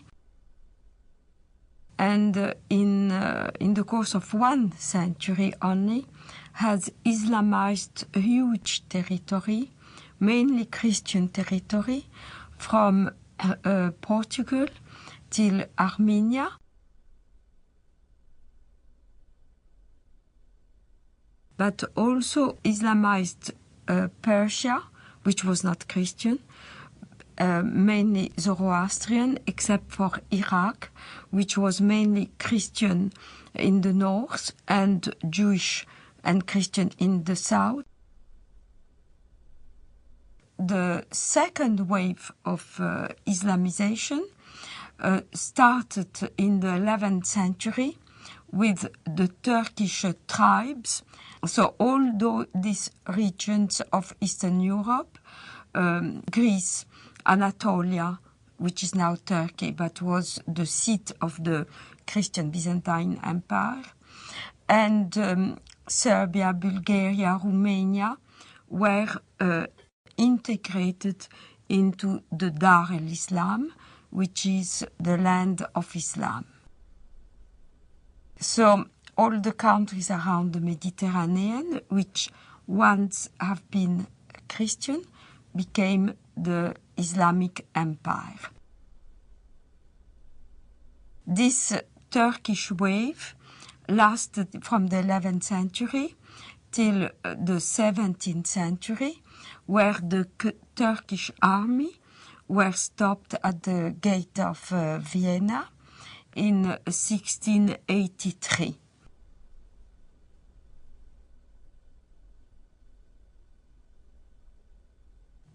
and in the course of 1 century only, has Islamized a huge territory, mainly Christian territory, from Portugal till Armenia. But also Islamized Persia, which was not Christian, mainly Zoroastrian, except for Iraq, which was mainly Christian in the north and Jewish and Christian in the south. The second wave of Islamization started in the 11th century with the Turkish tribes. So all these regions of Eastern Europe, Greece, Anatolia, which is now Turkey, but was the seat of the Christian Byzantine Empire, and Serbia, Bulgaria, Romania were integrated into the Dar el-Islam, which is the land of Islam. So all the countries around the Mediterranean, which once have been Christian, became the Islamic Empire. This Turkish wave lasted from the 11th century till the 17th century, where the Turkish army were stopped at the gate of Vienna in 1683.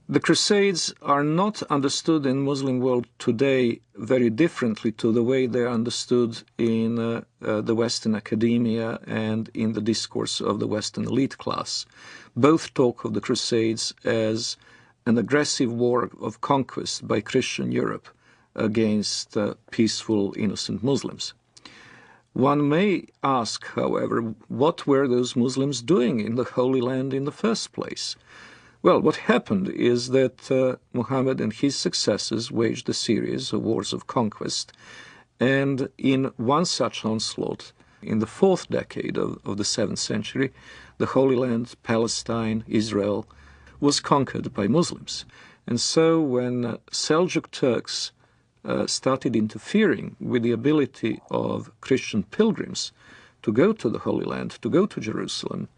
The Crusades are not understood in Muslim world today very differently to the way they are understood in the Western academia and in the discourse of the Western elite class. Both talk of the Crusades as an aggressive war of conquest by Christian Europe against peaceful, innocent Muslims. One may ask, however, what were those Muslims doing in the Holy Land in the first place? Well, what happened is that Muhammad and his successors waged a series of wars of conquest, and in one such onslaught, in the 4th decade of the 7th century, the Holy Land, Palestine, Israel, was conquered by Muslims. And so when Seljuk Turks started interfering with the ability of Christian pilgrims to go to the Holy Land, to go to Jerusalem,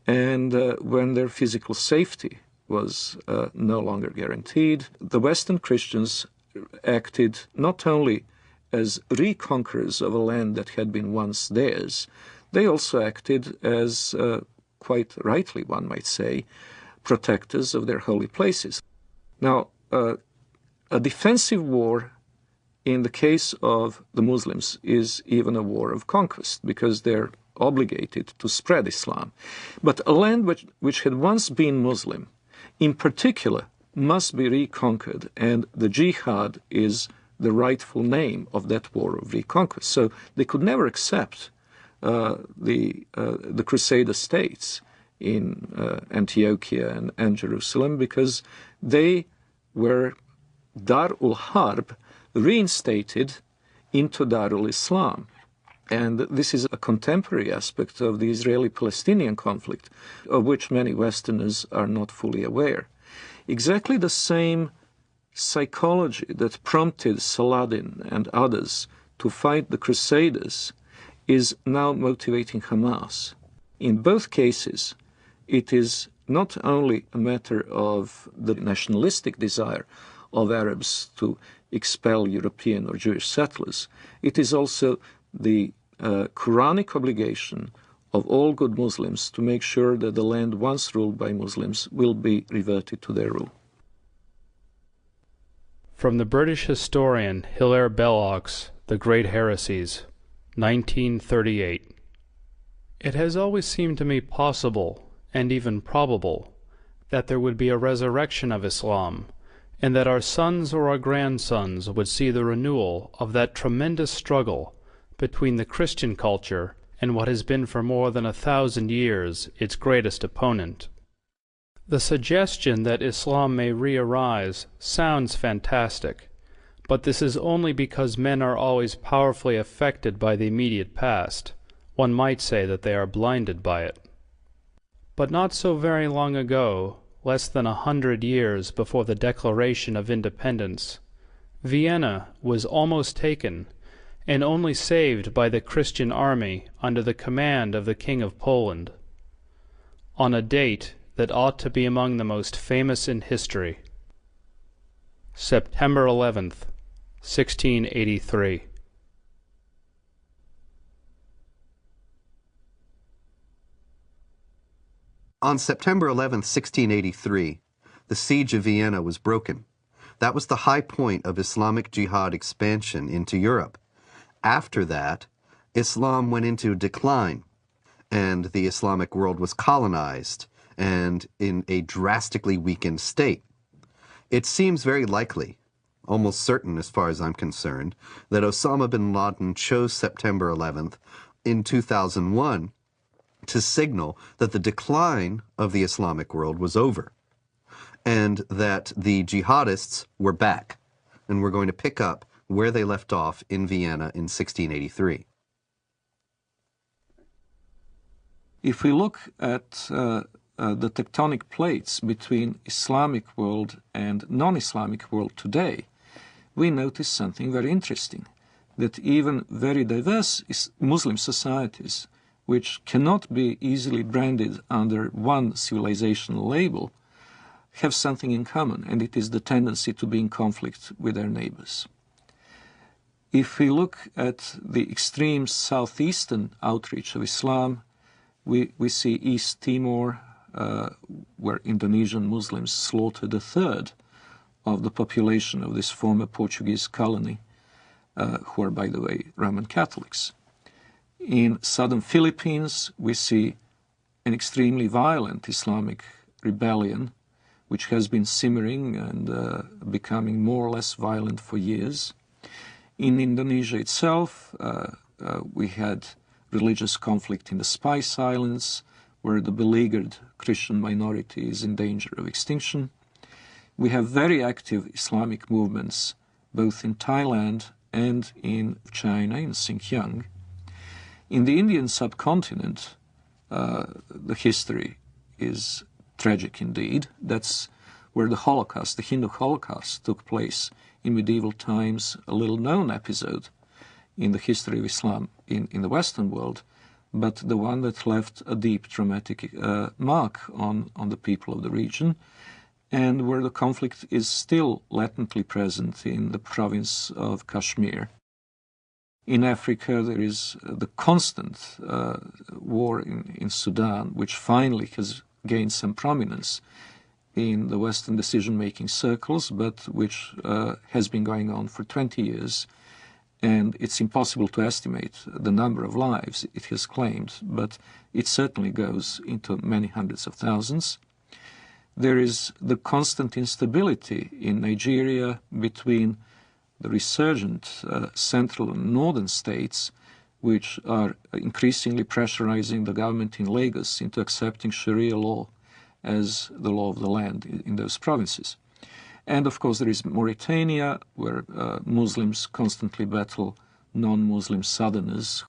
and when their physical safety was no longer guaranteed, the Western Christians acted not only as reconquerors of a land that had been once theirs, they also acted as, quite rightly one might say, protectors of their holy places. Now, a defensive war in the case of the Muslims is even a war of conquest, because they're obligated to spread Islam. But a land which had once been Muslim, in particular, must be reconquered, and the jihad is the rightful name of that war of reconquest. So they could never accept the Crusader states in Antiochia and Jerusalem, because they were Dar-ul Harb reinstated into Darul Islam. And this is a contemporary aspect of the Israeli-Palestinian conflict, of which many Westerners are not fully aware. Exactly the same psychology that prompted Saladin and others to fight the Crusaders is now motivating Hamas. In both cases, it is not only a matter of the nationalistic desire of Arabs to expel European or Jewish settlers, it is also the Quranic obligation of all good Muslims to make sure that the land once ruled by Muslims will be reverted to their rule. From the British historian Hilaire Belloc's The Great Heresies, 1938. It has always seemed to me possible, and even probable, that there would be a resurrection of Islam, and that our sons or our grandsons would see the renewal of that tremendous struggle between the Christian culture and what has been for more than 1,000 years its greatest opponent. The suggestion that Islam may re-arise sounds fantastic, but this is only because men are always powerfully affected by the immediate past. One might say that they are blinded by it. But not so very long ago, less than 100 years before the Declaration of Independence, Vienna was almost taken, and only saved by the Christian army under the command of the King of Poland, on a date that ought to be among the most famous in history. September 11th, 1683. On September 11th, 1683, the siege of Vienna was broken. That was the high point of Islamic jihad expansion into Europe. After that, Islam went into decline, and the Islamic world was colonized and in a drastically weakened state. It seems very likely, almost certain as far as I'm concerned, that Osama bin Laden chose September 11th in 2001 to signal that the decline of the Islamic world was over, and that the jihadists were back, and were going to pick up where they left off in Vienna in 1683. If we look at the tectonic plates between Islamic world and non-Islamic world today, we notice something very interesting, that even very diverse Muslim societies, which cannot be easily branded under one civilizational label, have something in common, and it is the tendency to be in conflict with their neighbors. If we look at the extreme southeastern outreach of Islam, we see East Timor, where Indonesian Muslims slaughtered a third of the population of this former Portuguese colony, who are, by the way, Roman Catholics. In southern Philippines, we see an extremely violent Islamic rebellion, which has been simmering and becoming more or less violent for years. In Indonesia itself, we had religious conflict in the Spice Islands, where the beleaguered Christian minority is in danger of extinction. We have very active Islamic movements both in Thailand and in China, in Xinjiang. In the Indian subcontinent, the history is tragic indeed. That's where the Holocaust, the Hindu Holocaust, took place in medieval times, a little-known episode in the history of Islam in the Western world, but the one that left a deep traumatic mark on the people of the region, and where the conflict is still latently present in the province of Kashmir. In Africa, there is the constant war in Sudan, which finally has gained some prominence in the Western decision-making circles, but which has been going on for 20 years. And it's impossible to estimate the number of lives it has claimed, but it certainly goes into many hundreds of thousands. There is the constant instability in Nigeria between the resurgent central and northern states, which are increasingly pressurizing the government in Lagos into accepting Sharia law as the law of the land in those provinces. And of course there is Mauritania, where Muslims constantly battle non-Muslim southerners.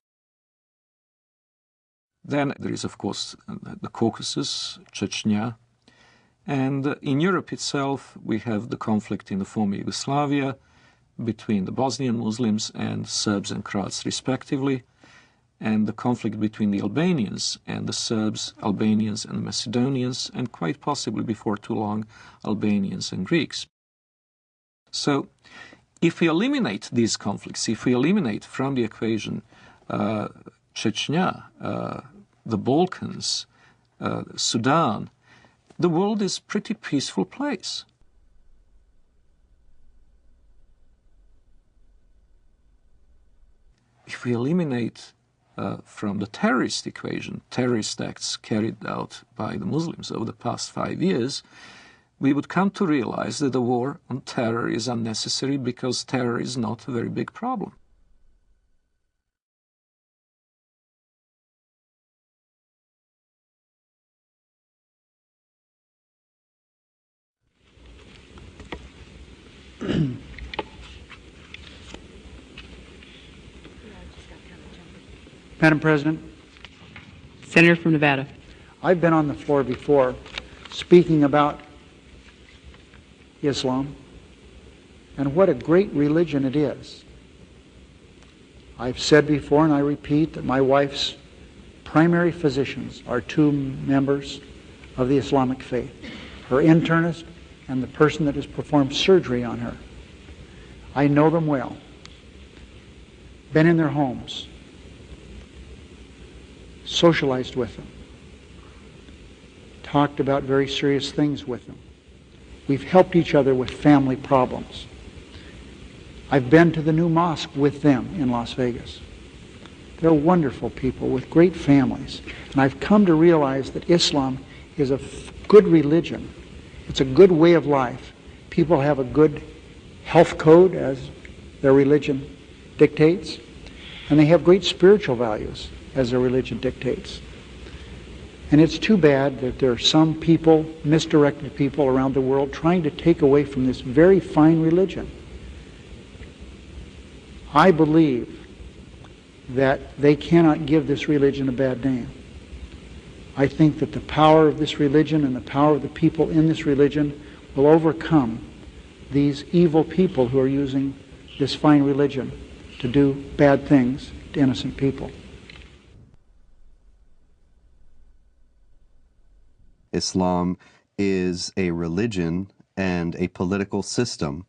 Then there is of course the Caucasus, Chechnya. And in Europe itself we have the conflict in the former Yugoslavia between the Bosnian Muslims and Serbs and Croats respectively, and the conflict between the Albanians and the Serbs, Albanians and Macedonians, and quite possibly before too long, Albanians and Greeks. So, if we eliminate these conflicts, if we eliminate from the equation Chechnya, the Balkans, Sudan, the world is a pretty peaceful place. If we eliminate from the terrorist equation, terrorist acts carried out by the Muslims over the past 5 years, we would come to realize that the war on terror is unnecessary because terror is not a very big problem. Madam President. Senator from Nevada. I've been on the floor before speaking about Islam and what a great religion it is. I've said before, and I repeat, that my wife's primary physicians are 2 members of the Islamic faith, her internist and the person that has performed surgery on her. I know them well, been in their homes, socialized with them, talked about very serious things with them. We've helped each other with family problems. I've been to the new mosque with them in Las Vegas. They're wonderful people with great families. And I've come to realize that Islam is a good religion. It's a good way of life. People have a good health code, as their religion dictates, and they have great spiritual values, as their religion dictates. And it's too bad that there are some people, misdirected people around the world, trying to take away from this very fine religion. I believe that they cannot give this religion a bad name. I think that the power of this religion and the power of the people in this religion will overcome these evil people who are using this fine religion to do bad things to innocent people. Islam is a religion and a political system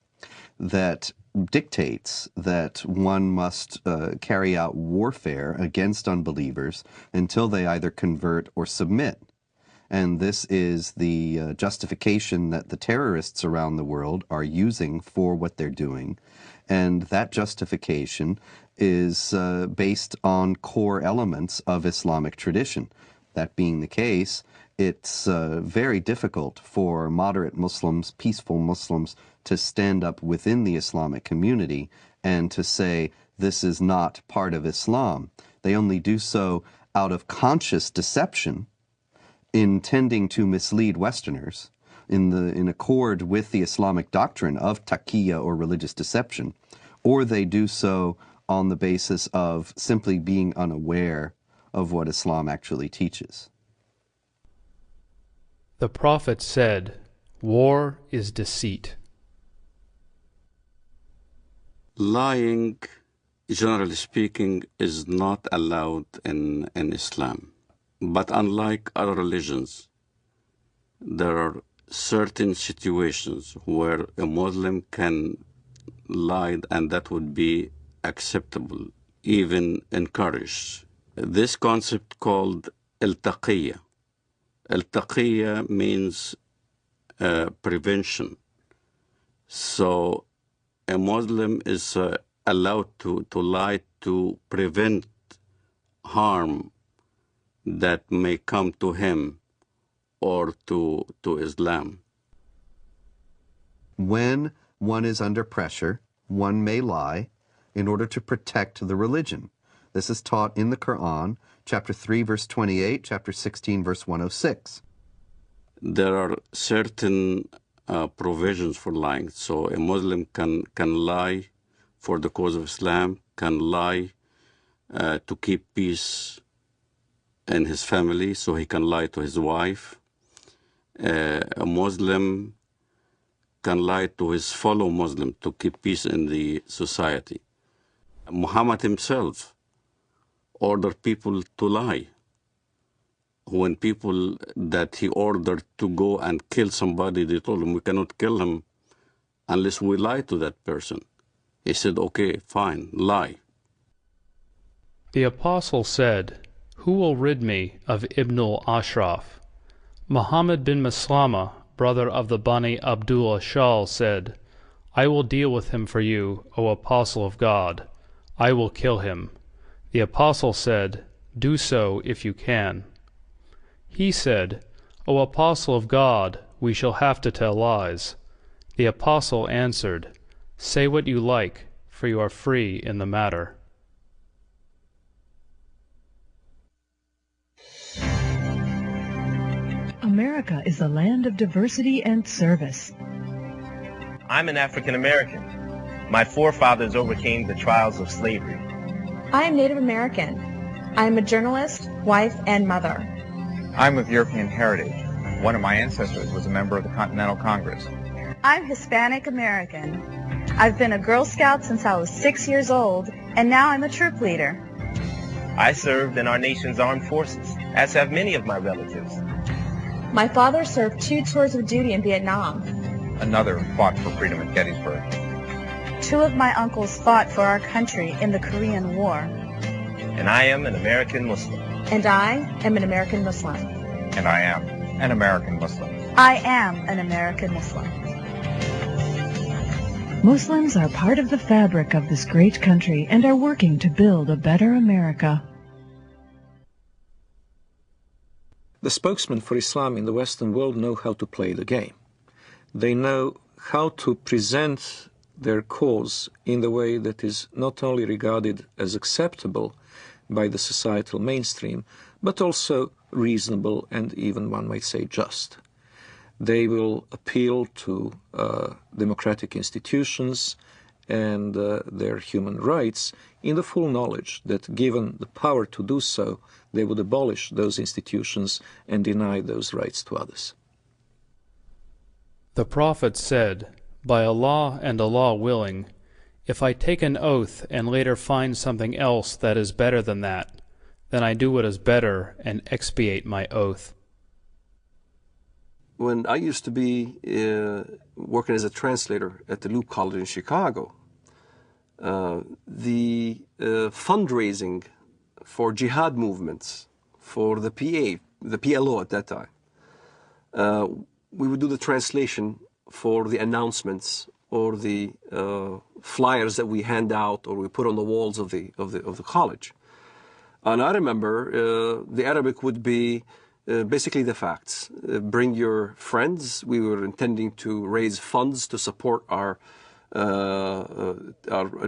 that dictates that one must carry out warfare against unbelievers until they either convert or submit. And this is the justification that the terrorists around the world are using for what they're doing. And that justification is based on core elements of Islamic tradition. That being the case, it's very difficult for moderate Muslims, peaceful Muslims, to stand up within the Islamic community and to say this is not part of Islam. They only do so out of conscious deception, intending to mislead Westerners in accord with the Islamic doctrine of taqiyya or religious deception, or they do so on the basis of simply being unaware of what Islam actually teaches. The Prophet said, "War is deceit." Lying, generally speaking, is not allowed in Islam. But unlike other religions, there are certain situations where a Muslim can lie, and that would be acceptable, even encouraged. This concept called al-taqiyya. Al-taqiyya means prevention. So a Muslim is allowed to lie to prevent harm that may come to him or to Islam. When one is under pressure, one may lie in order to protect the religion. This is taught in the Quran, chapter 3, verse 28, chapter 16, verse 106. There are certain provisions for lying. So a Muslim can lie for the cause of Islam, can lie to keep peace in his family, so he can lie to his wife. A Muslim can lie to his fellow Muslim to keep peace in the society. Muhammad himself ordered people to lie. When people that he ordered to go and kill somebody, they told him, we cannot kill him unless we lie to that person. He said, okay, fine, lie. The Apostle said, "Who will rid me of Ibn al-Ashraf?" Muhammad bin Maslama, brother of the Bani Abdullah Shal, said, "I will deal with him for you, O Apostle of God. I will kill him." The Apostle said, "Do so if you can." He said, "O Apostle of God, we shall have to tell lies." The Apostle answered, "Say what you like, for you are free in the matter." America is a land of diversity and service. I'm an African American. My forefathers overcame the trials of slavery. I am Native American. I am a journalist, wife, and mother. I'm of European heritage. One of my ancestors was a member of the Continental Congress. I'm Hispanic American. I've been a Girl Scout since I was 6 years old, and now I'm a troop leader. I served in our nation's armed forces, as have many of my relatives. My father served 2 tours of duty in Vietnam. Another fought for freedom at Gettysburg. 2 of my uncles fought for our country in the Korean War. And I am an American Muslim. And I am an American Muslim. And I am an American Muslim. I am an American Muslim. Muslims are part of the fabric of this great country and are working to build a better America. The spokesmen for Islam in the Western world know how to play the game. They know how to present their cause in the way that is not only regarded as acceptable by the societal mainstream, but also reasonable and even, one might say, just. They will appeal to democratic institutions and their human rights, in the full knowledge that given the power to do so, they would abolish those institutions and deny those rights to others. The Prophet said, "By Allah and Allah willing, if I take an oath and later find something else that is better than that, then I do what is better and expiate my oath." When I used to be working as a translator at the Loop College in Chicago, the fundraising for jihad movements, for the PLO at that time, we would do the translation for the announcements or the flyers that we hand out or we put on the walls of the college. And I remember the Arabic would be basically the facts. Bring your friends. We were intending to raise funds to support our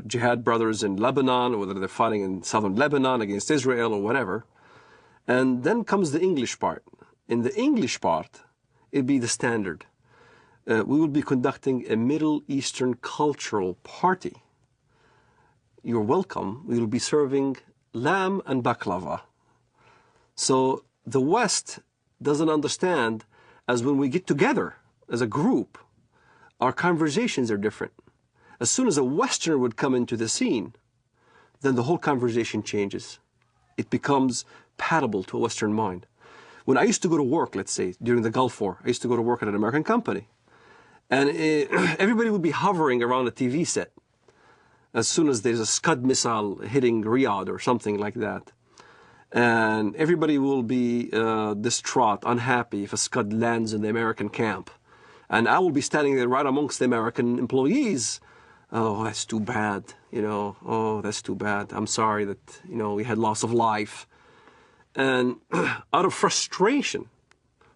jihad brothers in Lebanon, whether they're fighting in southern Lebanon against Israel or whatever. And then comes the English part. In the English part, it'd be the standard. We will be conducting a Middle Eastern cultural party. You're welcome. We will be serving lamb and baklava. So the West doesn't understand, as when we get together as a group, our conversations are different. As soon as a Westerner would come into the scene, then the whole conversation changes. It becomes palatable to a Western mind. When I used to go to work, let's say, during the Gulf War, I used to go to work at an American company. And everybody would be hovering around a TV set as soon as there's a Scud missile hitting Riyadh or something like that. And everybody will be distraught, unhappy if a Scud lands in the American camp. And I will be standing there right amongst the American employees. Oh, that's too bad, you know. Oh, that's too bad. I'm sorry that, you know, we had loss of life. And out of frustration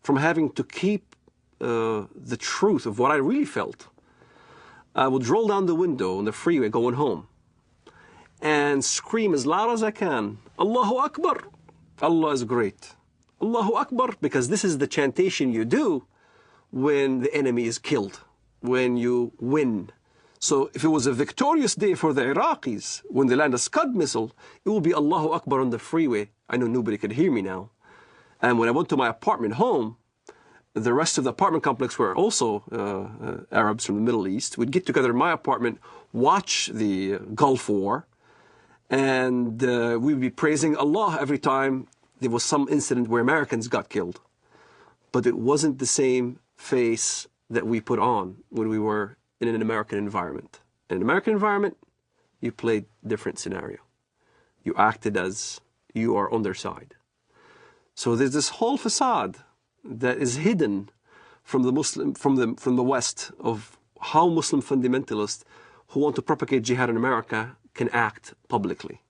from having to keep the truth of what I really felt, I would roll down the window on the freeway going home and scream as loud as I can, Allahu Akbar, Allah is great. Allahu Akbar, because this is the chantation you do when the enemy is killed, when you win. So if it was a victorious day for the Iraqis, when they land a Scud missile, it will be Allahu Akbar on the freeway. I know nobody could hear me now. And when I went to my apartment home, the rest of the apartment complex were also Arabs from the Middle East. We'd get together in my apartment, watch the Gulf War, and we'd be praising Allah every time there was some incident where Americans got killed. But it wasn't the same face that we put on when we were in an American environment. In an American environment, you played different scenario. You acted as you are on their side. So there's this whole facade that is hidden from the West of how Muslim fundamentalists who want to propagate jihad in America can act publicly.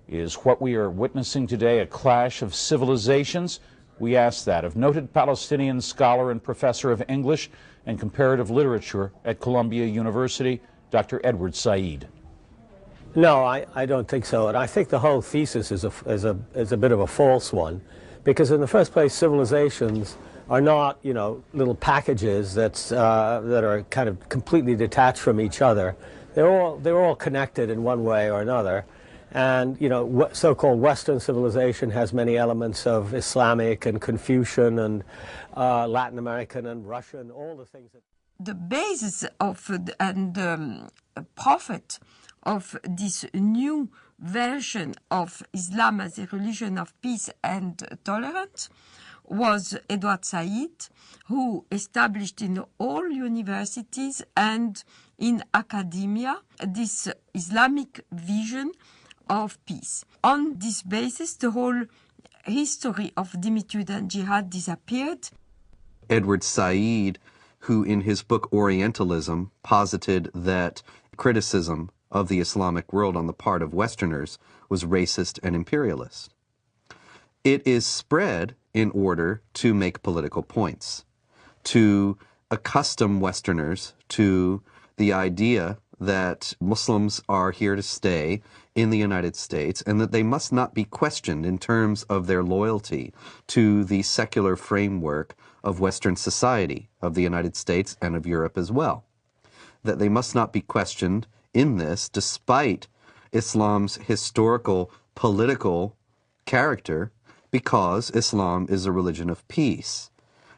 Is what we are witnessing today a clash of civilizations? We ask that of noted Palestinian scholar and professor of English and comparative literature at Columbia University, Dr. Edward Said. No, I don't think so. And I think the whole thesis is a bit of a false one, because in the first place, civilizations are not, you know, little packages that are kind of completely detached from each other. They're all connected in one way or another. And, you know, so-called Western civilization has many elements of Islamic and Confucian and Latin American and Russian, all the things that... The basis of prophet of this new version of Islam as a religion of peace and tolerance was Edward Said, who established in all universities and in academia this Islamic vision of peace. On this basis, the whole history of dhimmitude and jihad disappeared. Edward Said, who in his book Orientalism posited that criticism of the Islamic world on the part of Westerners was racist and imperialist. It is spread in order to make political points, to accustom Westerners to the idea that Muslims are here to stay in the United States and that they must not be questioned in terms of their loyalty to the secular framework of Western society, of the United States and of Europe as well. that they must not be questioned in this, despite Islam's historical, political character, because Islam is a religion of peace.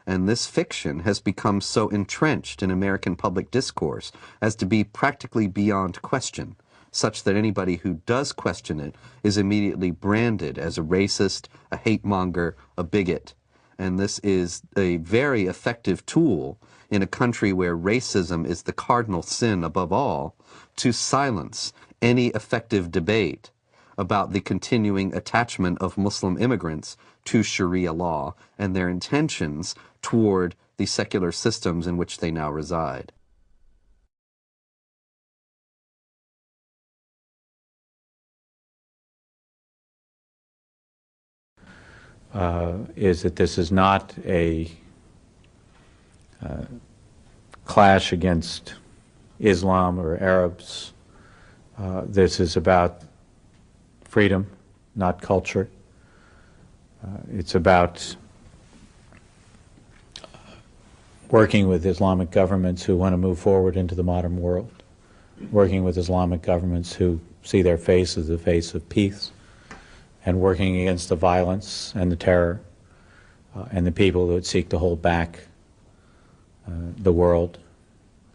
And this fiction has become so entrenched in American public discourse as to be practically beyond question, such that anybody who does question it is immediately branded as a racist, a hate-monger, a bigot. And this is a very effective tool in a country where racism is the cardinal sin above all, to silence any effective debate about the continuing attachment of Muslim immigrants to Sharia law and their intentions toward the secular systems in which they now reside. Is that this is not a clash against Islam or Arabs. This is about freedom, not culture. It's about working with Islamic governments who want to move forward into the modern world, working with Islamic governments who see their face as the face of peace, and working against the violence and the terror and the people who would seek to hold back the world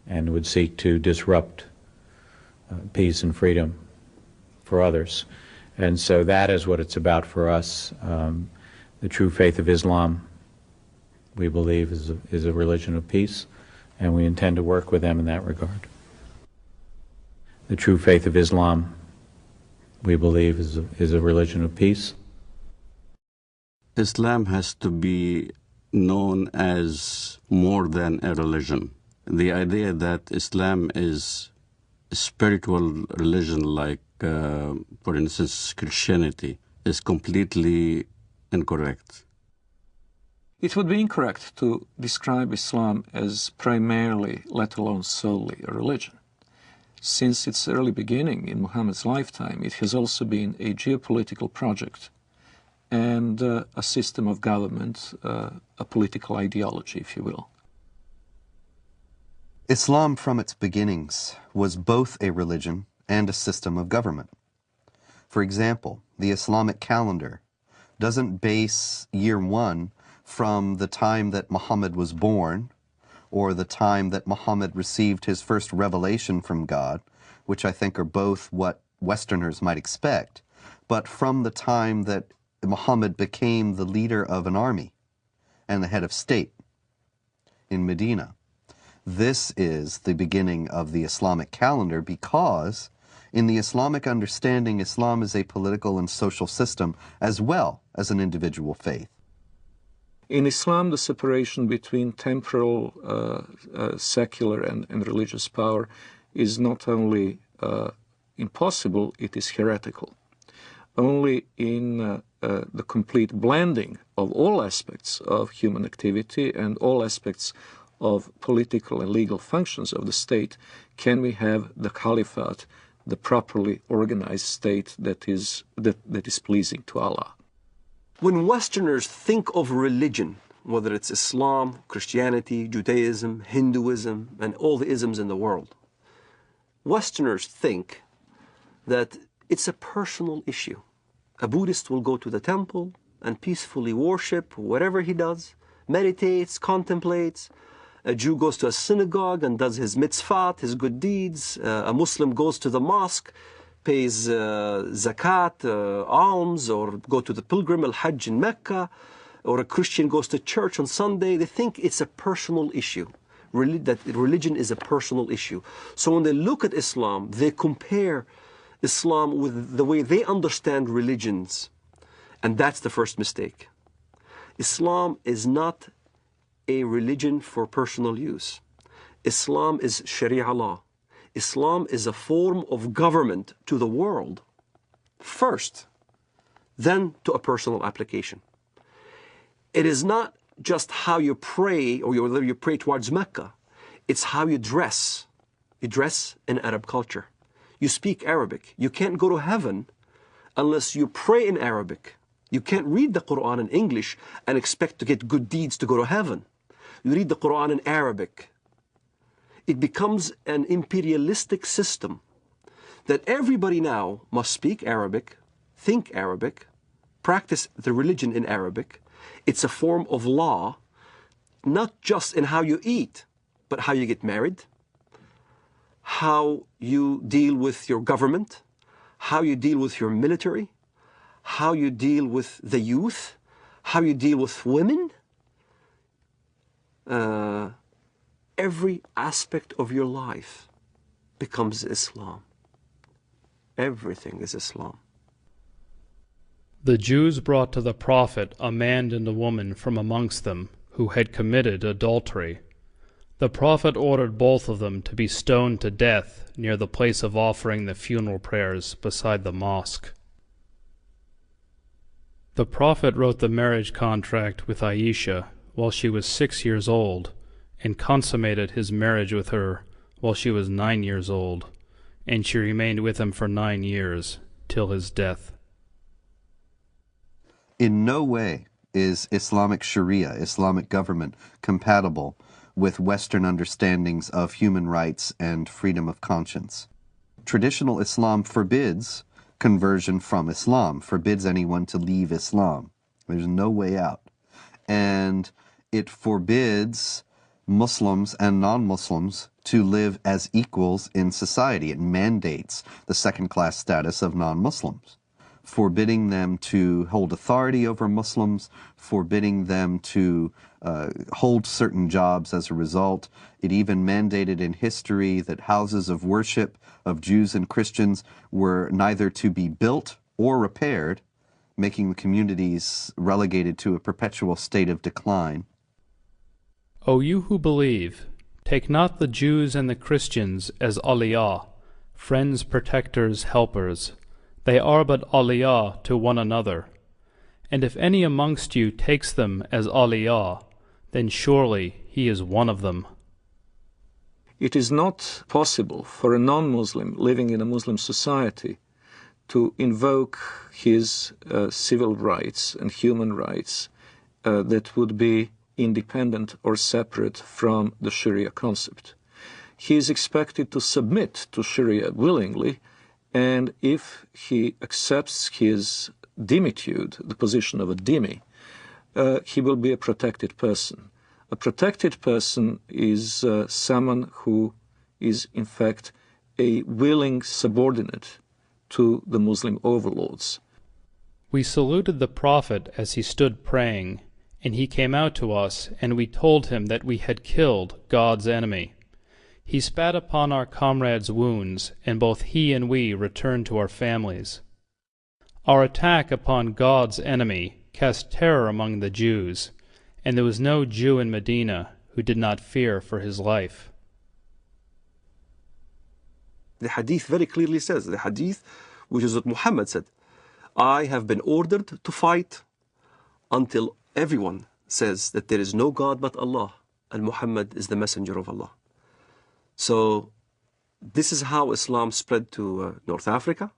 and would seek to disrupt peace and freedom for others. And so that is what it's about for us. The true faith of Islam, we believe, is a religion of peace, and we intend to work with them in that regard. The true faith of Islam, we believe, is a religion of peace. Islam has to be known as more than a religion. The idea that Islam is a spiritual religion like, for instance, Christianity, is completely incorrect. It would be incorrect to describe Islam as primarily, let alone solely, a religion. Since its early beginning in Muhammad's lifetime, it has also been a geopolitical project and a system of government, a political ideology, if you will. Islam from its beginnings was both a religion and a system of government. For example, the Islamic calendar doesn't base year one from the time that Muhammad was born or the time that Muhammad received his first revelation from God, which I think are both what Westerners might expect, but from the time that Muhammad became the leader of an army and the head of state in Medina. This is the beginning of the Islamic calendar because in the Islamic understanding, Islam is a political and social system as well as an individual faith. In Islam, the separation between temporal, secular, and religious power is not only impossible, it is heretical. Only in the complete blending of all aspects of human activity and all aspects of political and legal functions of the state can we have the caliphate, the properly organized state that is pleasing to Allah. When Westerners think of religion, whether it's Islam, Christianity, Judaism, Hinduism, and all the isms in the world, Westerners think that it's a personal issue. A Buddhist will go to the temple and peacefully worship whatever he does, meditates, contemplates. A Jew goes to a synagogue and does his mitzvot, his good deeds. A Muslim goes to the mosque, pays zakat, alms, or go to the pilgrim al-Hajj in Mecca, or a Christian goes to church on Sunday. They think it's a personal issue, that religion is a personal issue. So when they look at Islam, they compare Islam with the way they understand religions. And that's the first mistake. Islam is not a religion for personal use. Islam is Sharia law. Islam is a form of government to the world first, then to a personal application. It is not just how you pray or whether you pray towards Mecca. It's how you dress. You dress in Arab culture. You speak Arabic. You can't go to heaven unless you pray in Arabic. You can't read the Quran in English and expect to get good deeds to go to heaven. You read the Quran in Arabic. It becomes an imperialistic system that everybody now must speak Arabic, think Arabic, practice the religion in Arabic. It's a form of law, not just in how you eat, but how you get married, how you deal with your government, how you deal with your military, how you deal with the youth, how you deal with women. Every aspect of your life becomes Islam. Everything is Islam. The Jews brought to the Prophet a man and a woman from amongst them who had committed adultery. The Prophet ordered both of them to be stoned to death near the place of offering the funeral prayers beside the mosque. The Prophet wrote the marriage contract with Aisha while she was 6 years old, and consummated his marriage with her while she was 9 years old, and she remained with him for 9 years, till his death. In no way is Islamic Sharia, Islamic government, compatible with Western understandings of human rights and freedom of conscience. Traditional Islam forbids conversion from Islam, forbids anyone to leave Islam. There's no way out. And it forbids Muslims and non-Muslims to live as equals in society. It mandates the second-class status of non-Muslims, forbidding them to hold authority over Muslims, forbidding them to hold certain jobs as a result. It even mandated in history that houses of worship of Jews and Christians were neither to be built or repaired, making the communities relegated to a perpetual state of decline. O you who believe, take not the Jews and the Christians as awliya, friends, protectors, helpers. They are but awliya to one another. And if any amongst you takes them as awliya, then surely he is one of them. It is not possible for a non-Muslim living in a Muslim society to invoke his civil rights and human rights that would be independent or separate from the Sharia concept. He is expected to submit to Sharia willingly, and if he accepts his dimitude, the position of a dhimmi, he will be a protected person. A protected person is someone who is in fact a willing subordinate to the Muslim overlords. We saluted the Prophet as he stood praying, and he came out to us, and we told him that we had killed God's enemy. He spat upon our comrades' wounds, and both he and we returned to our families. Our attack upon God's enemy cast terror among the Jews, and there was no Jew in Medina who did not fear for his life. The hadith very clearly says, the hadith, which is what Muhammad said, I have been ordered to fight until everyone says that there is no God but Allah, and Muhammad is the messenger of Allah. So this is how Islam spread to North Africa.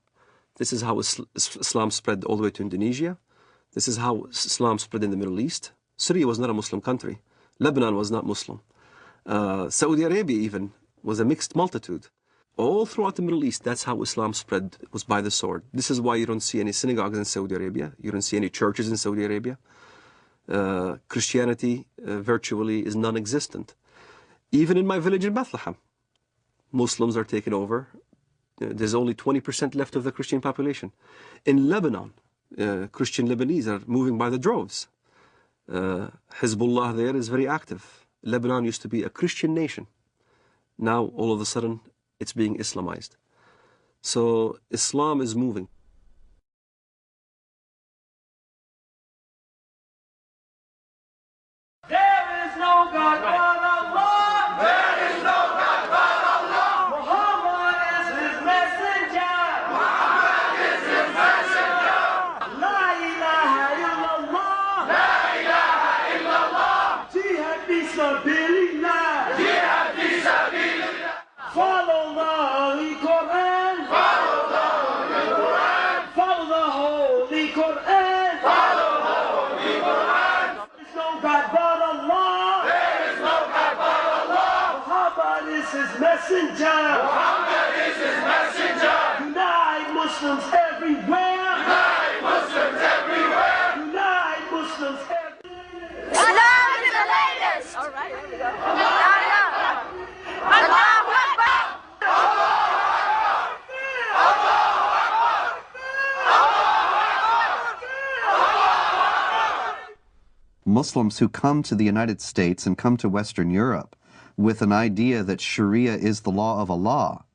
This is how Islam spread all the way to Indonesia. This is how Islam spread in the Middle East. Syria was not a Muslim country. Lebanon was not Muslim. Saudi Arabia even was a mixed multitude. All throughout the Middle East, that's how Islam spread, was by the sword. This is why you don't see any synagogues in Saudi Arabia. You don't see any churches in Saudi Arabia. Christianity virtually is non-existent. Even in my village in Bethlehem, Muslims are taken over. There's only 20% left of the Christian population. In Lebanon, Christian Lebanese are moving by the droves. Hezbollah there is very active. Lebanon used to be a Christian nation. Now, all of a sudden, it's being Islamized. So, Islam is moving. There is no God but Allah. There is no God but Allah. Muhammad is his messenger. Muhammad is his messenger. La ilaha illallah. La ilaha illallah. Jihad fi sabilillah. Jihad fi sabilillah. Follow the Holy Quran. Follow the Holy Quran. Follow the Holy Quran. Follow the Holy Quran. There is no God but Allah. There is no God but Allah. Muhammad is his messenger. Muhammad is his messenger. Unite Muslims everywhere. Unite Muslims everywhere. Unite Muslims everywhere. Islam is the latest. All right, here we go. Allahu Akbar. Muslims who come to the United States and come to Western Europe with an idea that Sharia is the law of Allah,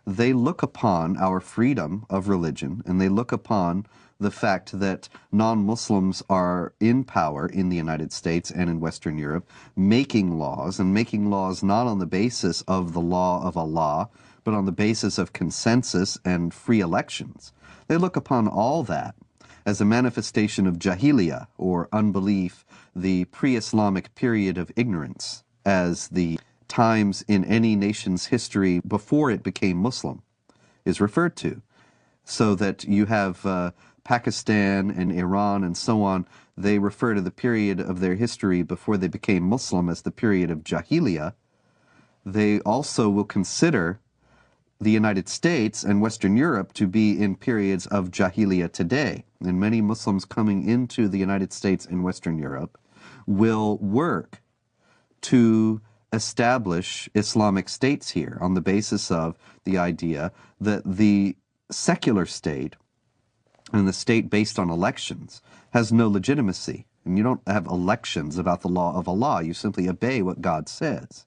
they look upon our freedom of religion, and they look upon the fact that non-Muslims are in power in the United States and in Western Europe, making laws, and making laws not on the basis of the law of Allah, but on the basis of consensus and free elections. They look upon all that as a manifestation of jahiliyyah, or unbelief, the pre-Islamic period of ignorance, as the times in any nation's history before it became Muslim is referred to. So that you have Pakistan and Iran and so on, they refer to the period of their history before they became Muslim as the period of jahiliyyah. They also will consider the United States and Western Europe to be in periods of jahiliyyah today. And many Muslims coming into the United States and Western Europe will work to establish Islamic states here on the basis of the idea that the secular state and the state based on elections has no legitimacy. And you don't have elections about the law of Allah. You simply obey what God says.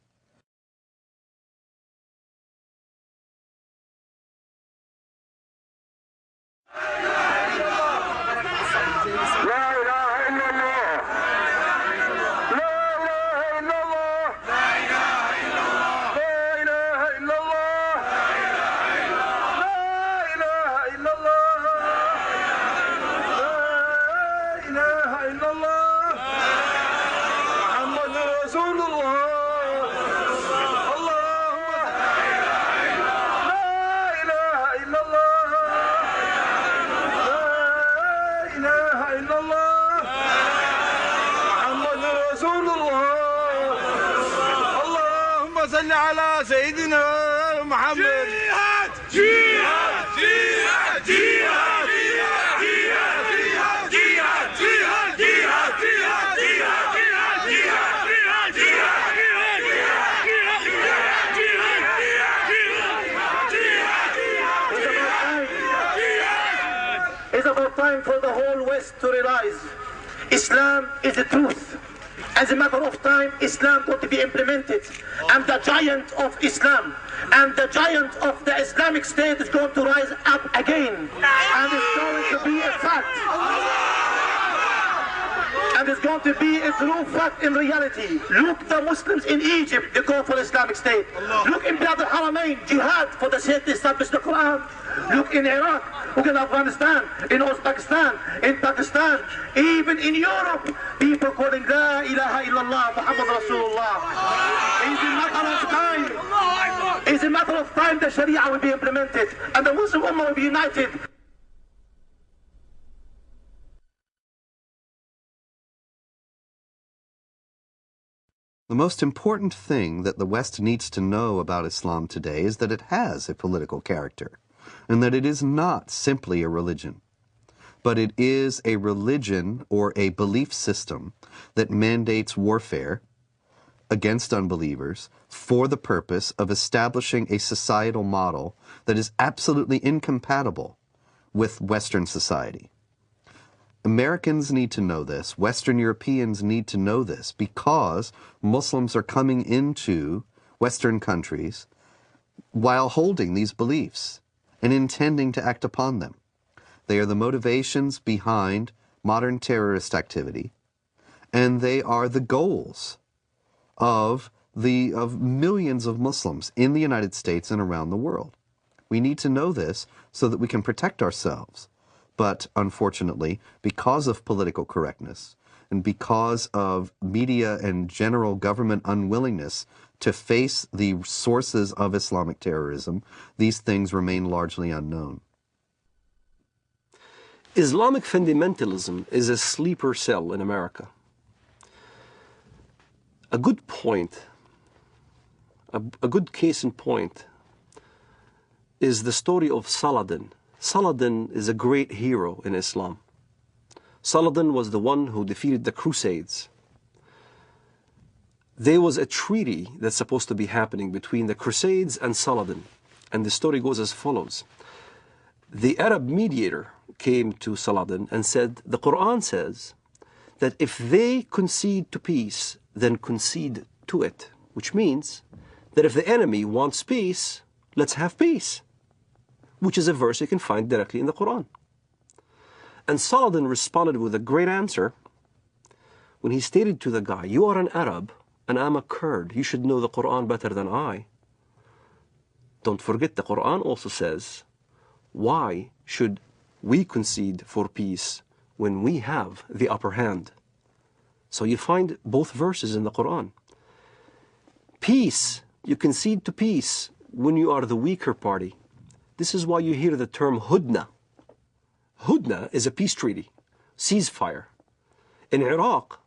Time for the whole West to realize Islam is the truth. As a matter of time, Islam got to be implemented. And the giant of Islam and the giant of the Islamic State is going to rise up again. And it's going to be a fact. And it's going to be a true fact in reality. Look, the Muslims in Egypt, they go for Islamic State. Look in Bilad al-Haramain, jihad for the sake to establish the Quran. Look in Iraq, look in Afghanistan, in Uzbekistan, in Pakistan, even in Europe, people calling La ilaha illallah, Muhammad Rasulullah. It's a matter of time. It's a matter of time the Sharia will be implemented and the Muslim Ummah will be united. The most important thing that the West needs to know about Islam today is that it has a political character, and that it is not simply a religion, but it is a religion or a belief system that mandates warfare against unbelievers for the purpose of establishing a societal model that is absolutely incompatible with Western society. Americans need to know this. Western Europeans need to know this, because Muslims are coming into Western countries while holding these beliefs and intending to act upon them. They are the motivations behind modern terrorist activity, and they are the goals of millions of Muslims in the United States and around the world. We need to know this so that we can protect ourselves. But unfortunately, because of political correctness and because of media and general government unwillingness to face the sources of Islamic terrorism, these things remain largely unknown. Islamic fundamentalism is a sleeper cell in America. A good point a good case in point is the story of Saladin. Saladin is a great hero in Islam. Saladin was the one who defeated the Crusades. There was a treaty that's supposed to be happening between the Crusades and Saladin. And the story goes as follows. The Arab mediator came to Saladin and said, the Quran says that if they concede to peace, then concede to it. Which means that if the enemy wants peace, let's have peace. Which is a verse you can find directly in the Quran. And Saladin responded with a great answer when he stated to the guy, you are an Arab and I'm a Kurd. You should know the Quran better than I. Don't forget the Quran also says, why should we concede for peace when we have the upper hand? So you find both verses in the Quran. Peace, you concede to peace when you are the weaker party. This is why you hear the term hudna. Hudna is a peace treaty, ceasefire. In Iraq,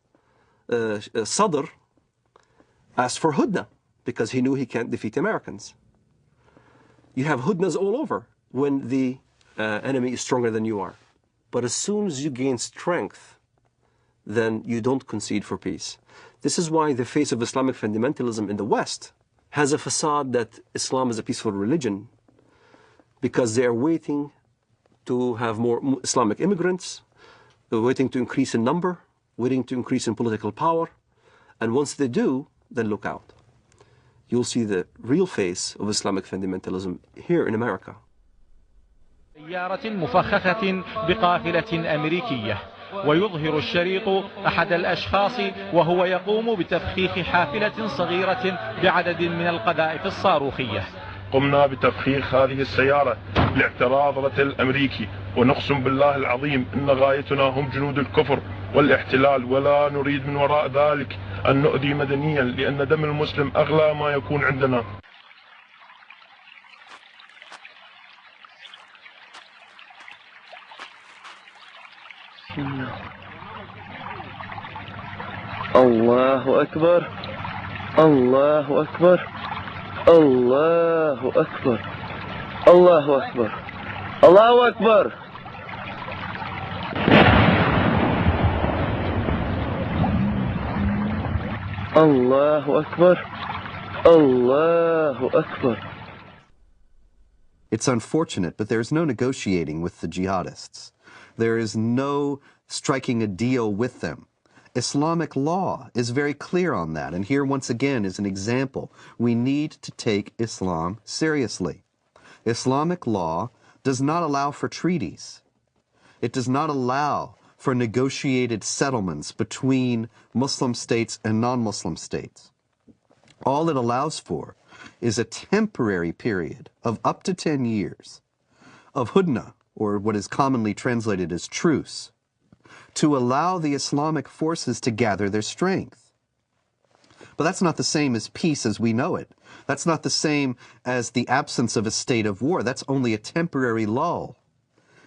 Sadr asked for hudna because he knew he can't defeat Americans. You have hudnas all over when the enemy is stronger than you are. But as soon as you gain strength, then you don't concede for peace. This is why the face of Islamic fundamentalism in the West has a facade that Islam is a peaceful religion, because they are waiting to have more Islamic immigrants, they're waiting to increase in number, waiting to increase in political power, and once they do, then look out. You'll see the real face of Islamic fundamentalism here in America. سيارة مفخخة بقافلة أمريكية ويظهر الشريط أحد الأشخاص وهو يقوم بتفخيخ حافلة صغيرة بعدد من القذائف الصاروخية. قمنا بتفخيخ هذه السيارة لاعتراض رتل الأمريكي ونقسم بالله العظيم إن غايتنا هم جنود الكفر والاحتلال ولا نريد من وراء ذلك أن نؤذي مدنيا لأن دم المسلم أغلى ما يكون عندنا. الله أكبر الله أكبر الله أكبر الله أكبر الله أكبر الله أكبر الله أكبر. It's unfortunate, but there is no negotiating with the jihadists. There is no striking a deal with them. Islamic law is very clear on that, and here once again is an example. We need to take Islam seriously. Islamic law does not allow for treaties. It does not allow for negotiated settlements between Muslim states and non-Muslim states. All it allows for is a temporary period of up to 10 years of hudna, or what is commonly translated as truce, to allow the Islamic forces to gather their strength. But that's not the same as peace as we know it. That's not the same as the absence of a state of war. That's only a temporary lull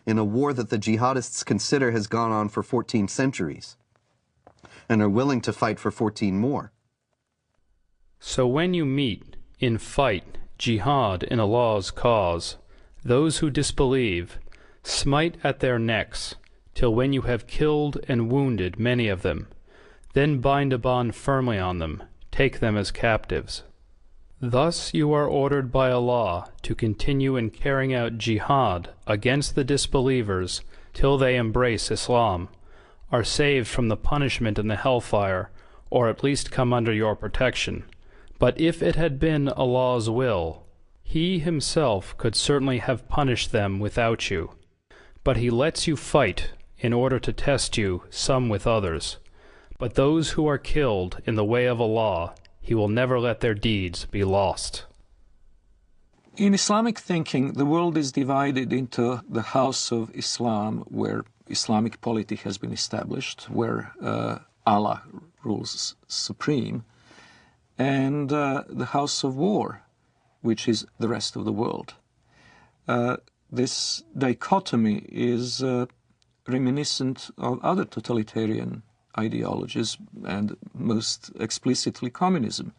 in a war that the jihadists consider has gone on for 14 centuries and are willing to fight for 14 more. So when you meet, in fight, jihad in Allah's cause, those who disbelieve, smite at their necks, till when you have killed and wounded many of them, then bind a bond firmly on them, take them as captives. Thus you are ordered by Allah to continue in carrying out jihad against the disbelievers till they embrace Islam, are saved from the punishment in the hellfire, or at least come under your protection. But if it had been Allah's will, He Himself could certainly have punished them without you. But He lets you fight in order to test you, some with others. But those who are killed in the way of Allah, He will never let their deeds be lost. In Islamic thinking, the world is divided into the house of Islam, where Islamic polity has been established, where Allah rules supreme, and the house of war, which is the rest of the world. This dichotomy is reminiscent of other totalitarian ideologies, and most explicitly communism.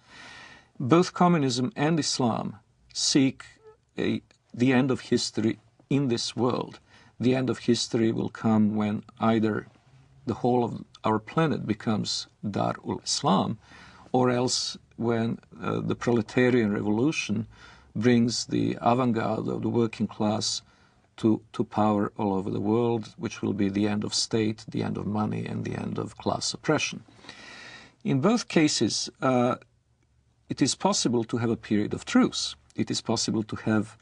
Both communism and Islam seek the end of history in this world. The end of history will come when either the whole of our planet becomes Dar ul-Islam, or else when the proletarian revolution brings the avant-garde of the working class to power all over the world, which will be the end of state, the end of money, and the end of class oppression. In both cases, it is possible to have a period of truce. It is possible to have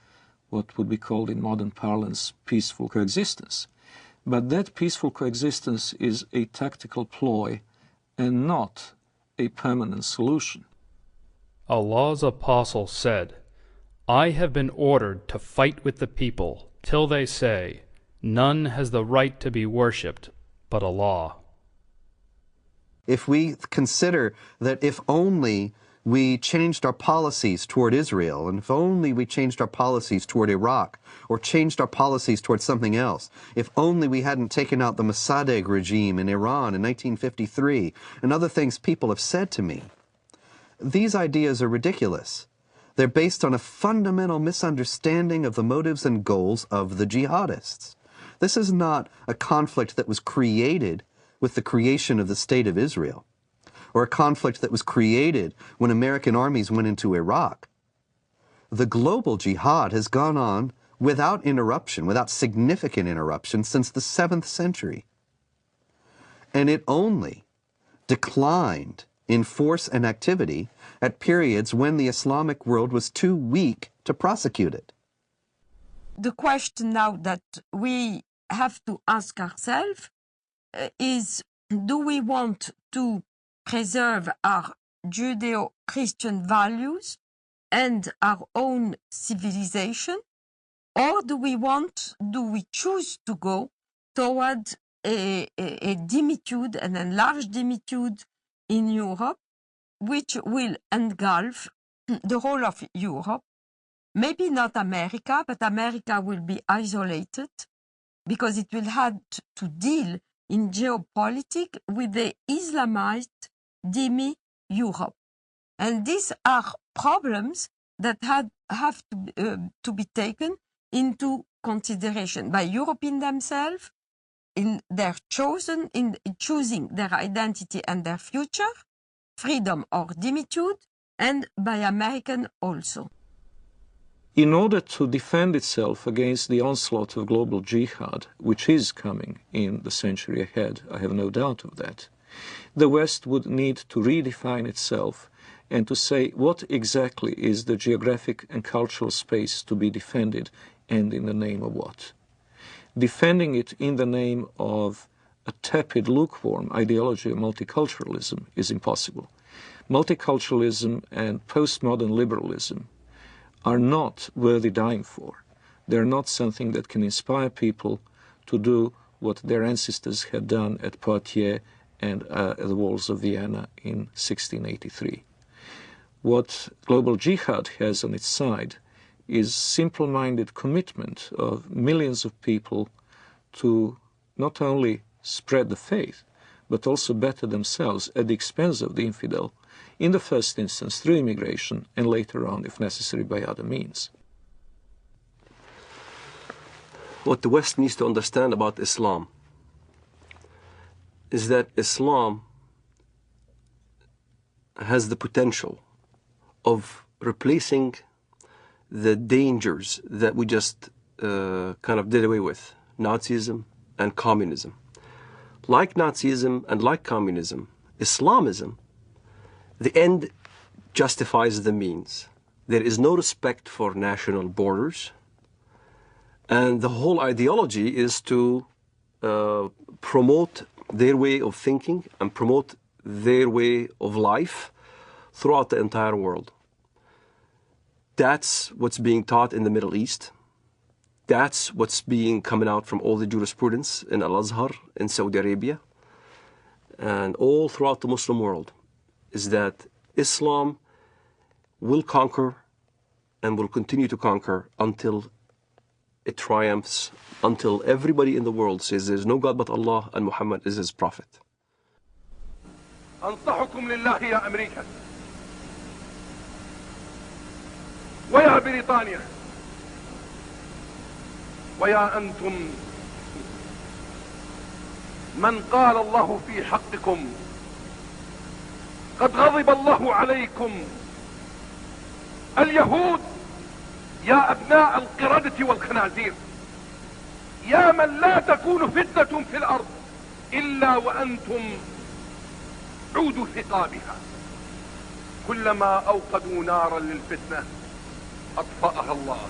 what would be called in modern parlance peaceful coexistence. But that peaceful coexistence is a tactical ploy and not a permanent solution. Allah's apostle said, "I have been ordered to fight with the people till they say, none has the right to be worshipped but Allah." If we consider that if only we changed our policies toward Israel, and if only we changed our policies toward Iraq, or changed our policies toward something else, if only we hadn't taken out the Mossadegh regime in Iran in 1953, and other things people have said to me, these ideas are ridiculous. They're based on a fundamental misunderstanding of the motives and goals of the jihadists. This is not a conflict that was created with the creation of the State of Israel, or a conflict that was created when American armies went into Iraq. The global jihad has gone on without interruption, without significant interruption, since the 7th century. And it only declined in force and activity at periods when the Islamic world was too weak to prosecute it. The question now that we have to ask ourselves is, do we want to preserve our Judeo-Christian values and our own civilization, or do we choose to go toward a dimitude, an enlarged dimitude in Europe, which will engulf the whole of Europe? Maybe not America, but America will be isolated because it will have to deal in geopolitics with the Islamized demi-Europe. And these are problems that have to be taken into consideration by Europeans themselves in choosing their identity and their future, freedom or dimitude, and by Americans also. In order to defend itself against the onslaught of global jihad, which is coming in the century ahead, I have no doubt of that, the West would need to redefine itself and to say what exactly is the geographic and cultural space to be defended, and in the name of what. Defending it in the name of a tepid, lukewarm ideology of multiculturalism is impossible. Multiculturalism and postmodern liberalism are not worthy dying for. They're not something that can inspire people to do what their ancestors had done at Poitiers and at the walls of Vienna in 1683. What global jihad has on its side is simple-minded commitment of millions of people to not only spread the faith, but also better themselves at the expense of the infidel, in the first instance through immigration, and later on, if necessary, by other means. What the West needs to understand about Islam is that Islam has the potential of replacing the dangers that we just kind of did away with, Nazism and communism. Like Nazism and like communism, Islamism, the end justifies the means. There is no respect for national borders, and the whole ideology is to promote their way of thinking and promote their way of life throughout the entire world. That's what's being taught in the Middle East. That's what's coming out from all the jurisprudence in Al-Azhar in Saudi Arabia and all throughout the Muslim world, is that Islam will conquer and will continue to conquer until it triumphs, until everybody in the world says there's no God but Allah and Muhammad is his prophet. أنصحكم لله يا أمريكا ويا بريطانيا ويا أنتم من قال الله في حقكم قد غضب الله عليكم اليهود يا أبناء القردة والخنازير يا من لا تكون فتنة في الأرض إلا وأنتم عود ثقابها كلما أوقدوا نارا للفتنة أطفأها الله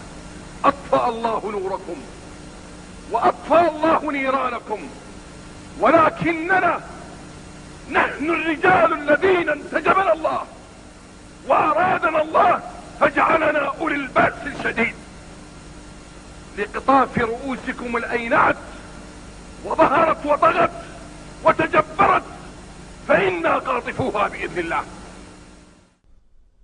أطفأ الله نوركم وأطفأ الله نيرانكم ولكننا نحن الرجال الذين انتجبنا الله وأرادنا الله فجعلنا أولي البأس الشديد لقطاف رؤوسكم الأينعت وظهرت وطغت وتجبرت فإنا قاطفوها بإذن الله.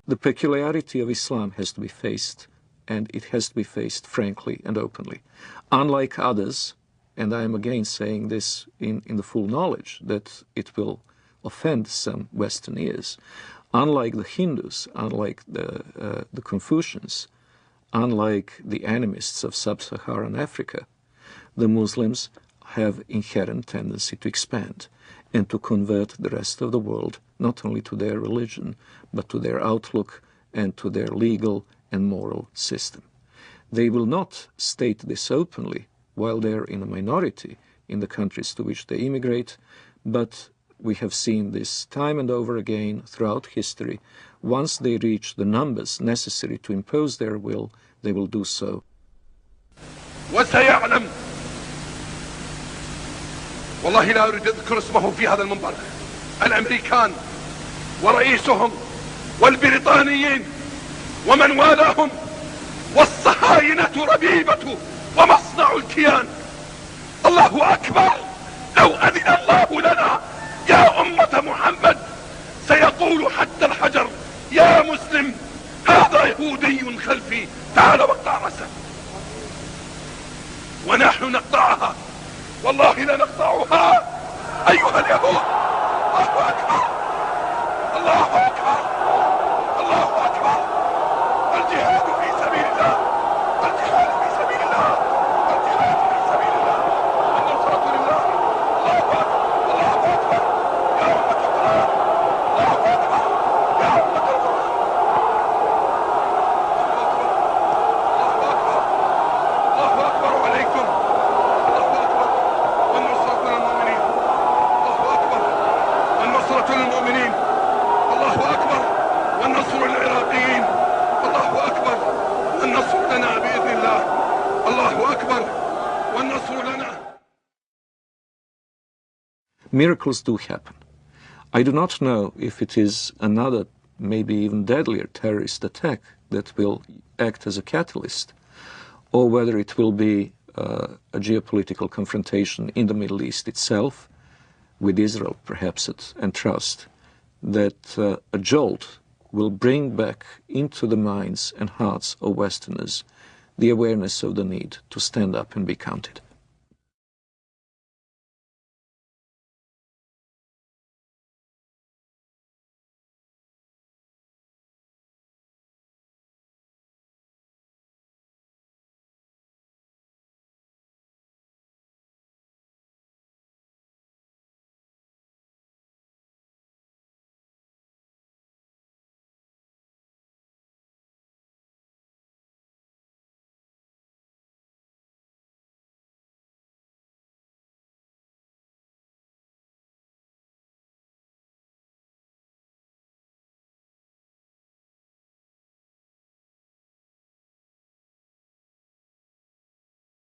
The peculiarity of Islam has to be faced, and it has to be faced frankly and openly. Unlike others, and I am again saying this in the full knowledge that it will offend some Western ears, unlike the Hindus, unlike the Confucians, unlike the animists of sub-Saharan Africa, the Muslims have inherent tendency to expand and to convert the rest of the world not only to their religion, but to their outlook and to their legal and moral system. They will not state this openly while they're in a minority in the countries to which they immigrate, but we have seen this time and over again throughout history. Once they reach the numbers necessary to impose their will, they will do so. وسيعلم والله لا أريد أذكر اسمه في هذا المنبر الأمريكان ورئيسهم والبريطانيين ومن والاهم والصهاينة ربيبة ومصنع الكيان. الله أكبر لو أذن الله لنا يا أمة محمد سيقول حتى الحجر يا مسلم هذا يهودي خلفي تعال واقطع رأسه ونحن نقطعها والله لا نقطعها أيها اليهود. الله أكبر الله أكبر الله أكبر الجهاد في سبيل الله الجهاد في سبيل الله الجهاد في سبيل الله النصرة لله. الله أكبر الله أكبر يا أمة القرآن الله أكبر يا أمة القرآن الله أكبر الله أكبر عليكم الله أكبر والنصرة للمؤمنين الله أكبر والنصرة للمؤمنين الله أكبر والنصر للعراقيين الله أكبر والنصر لنا بإذن الله الله أكبر والنصر لنا. Miracles do happen. I do not know if it is another, maybe even deadlier terrorist attack that will act as a catalyst, or whether it will be a geopolitical confrontation in the Middle East itself, with Israel perhaps and trust that a jolt will bring back into the minds and hearts of Westerners the awareness of the need to stand up and be counted.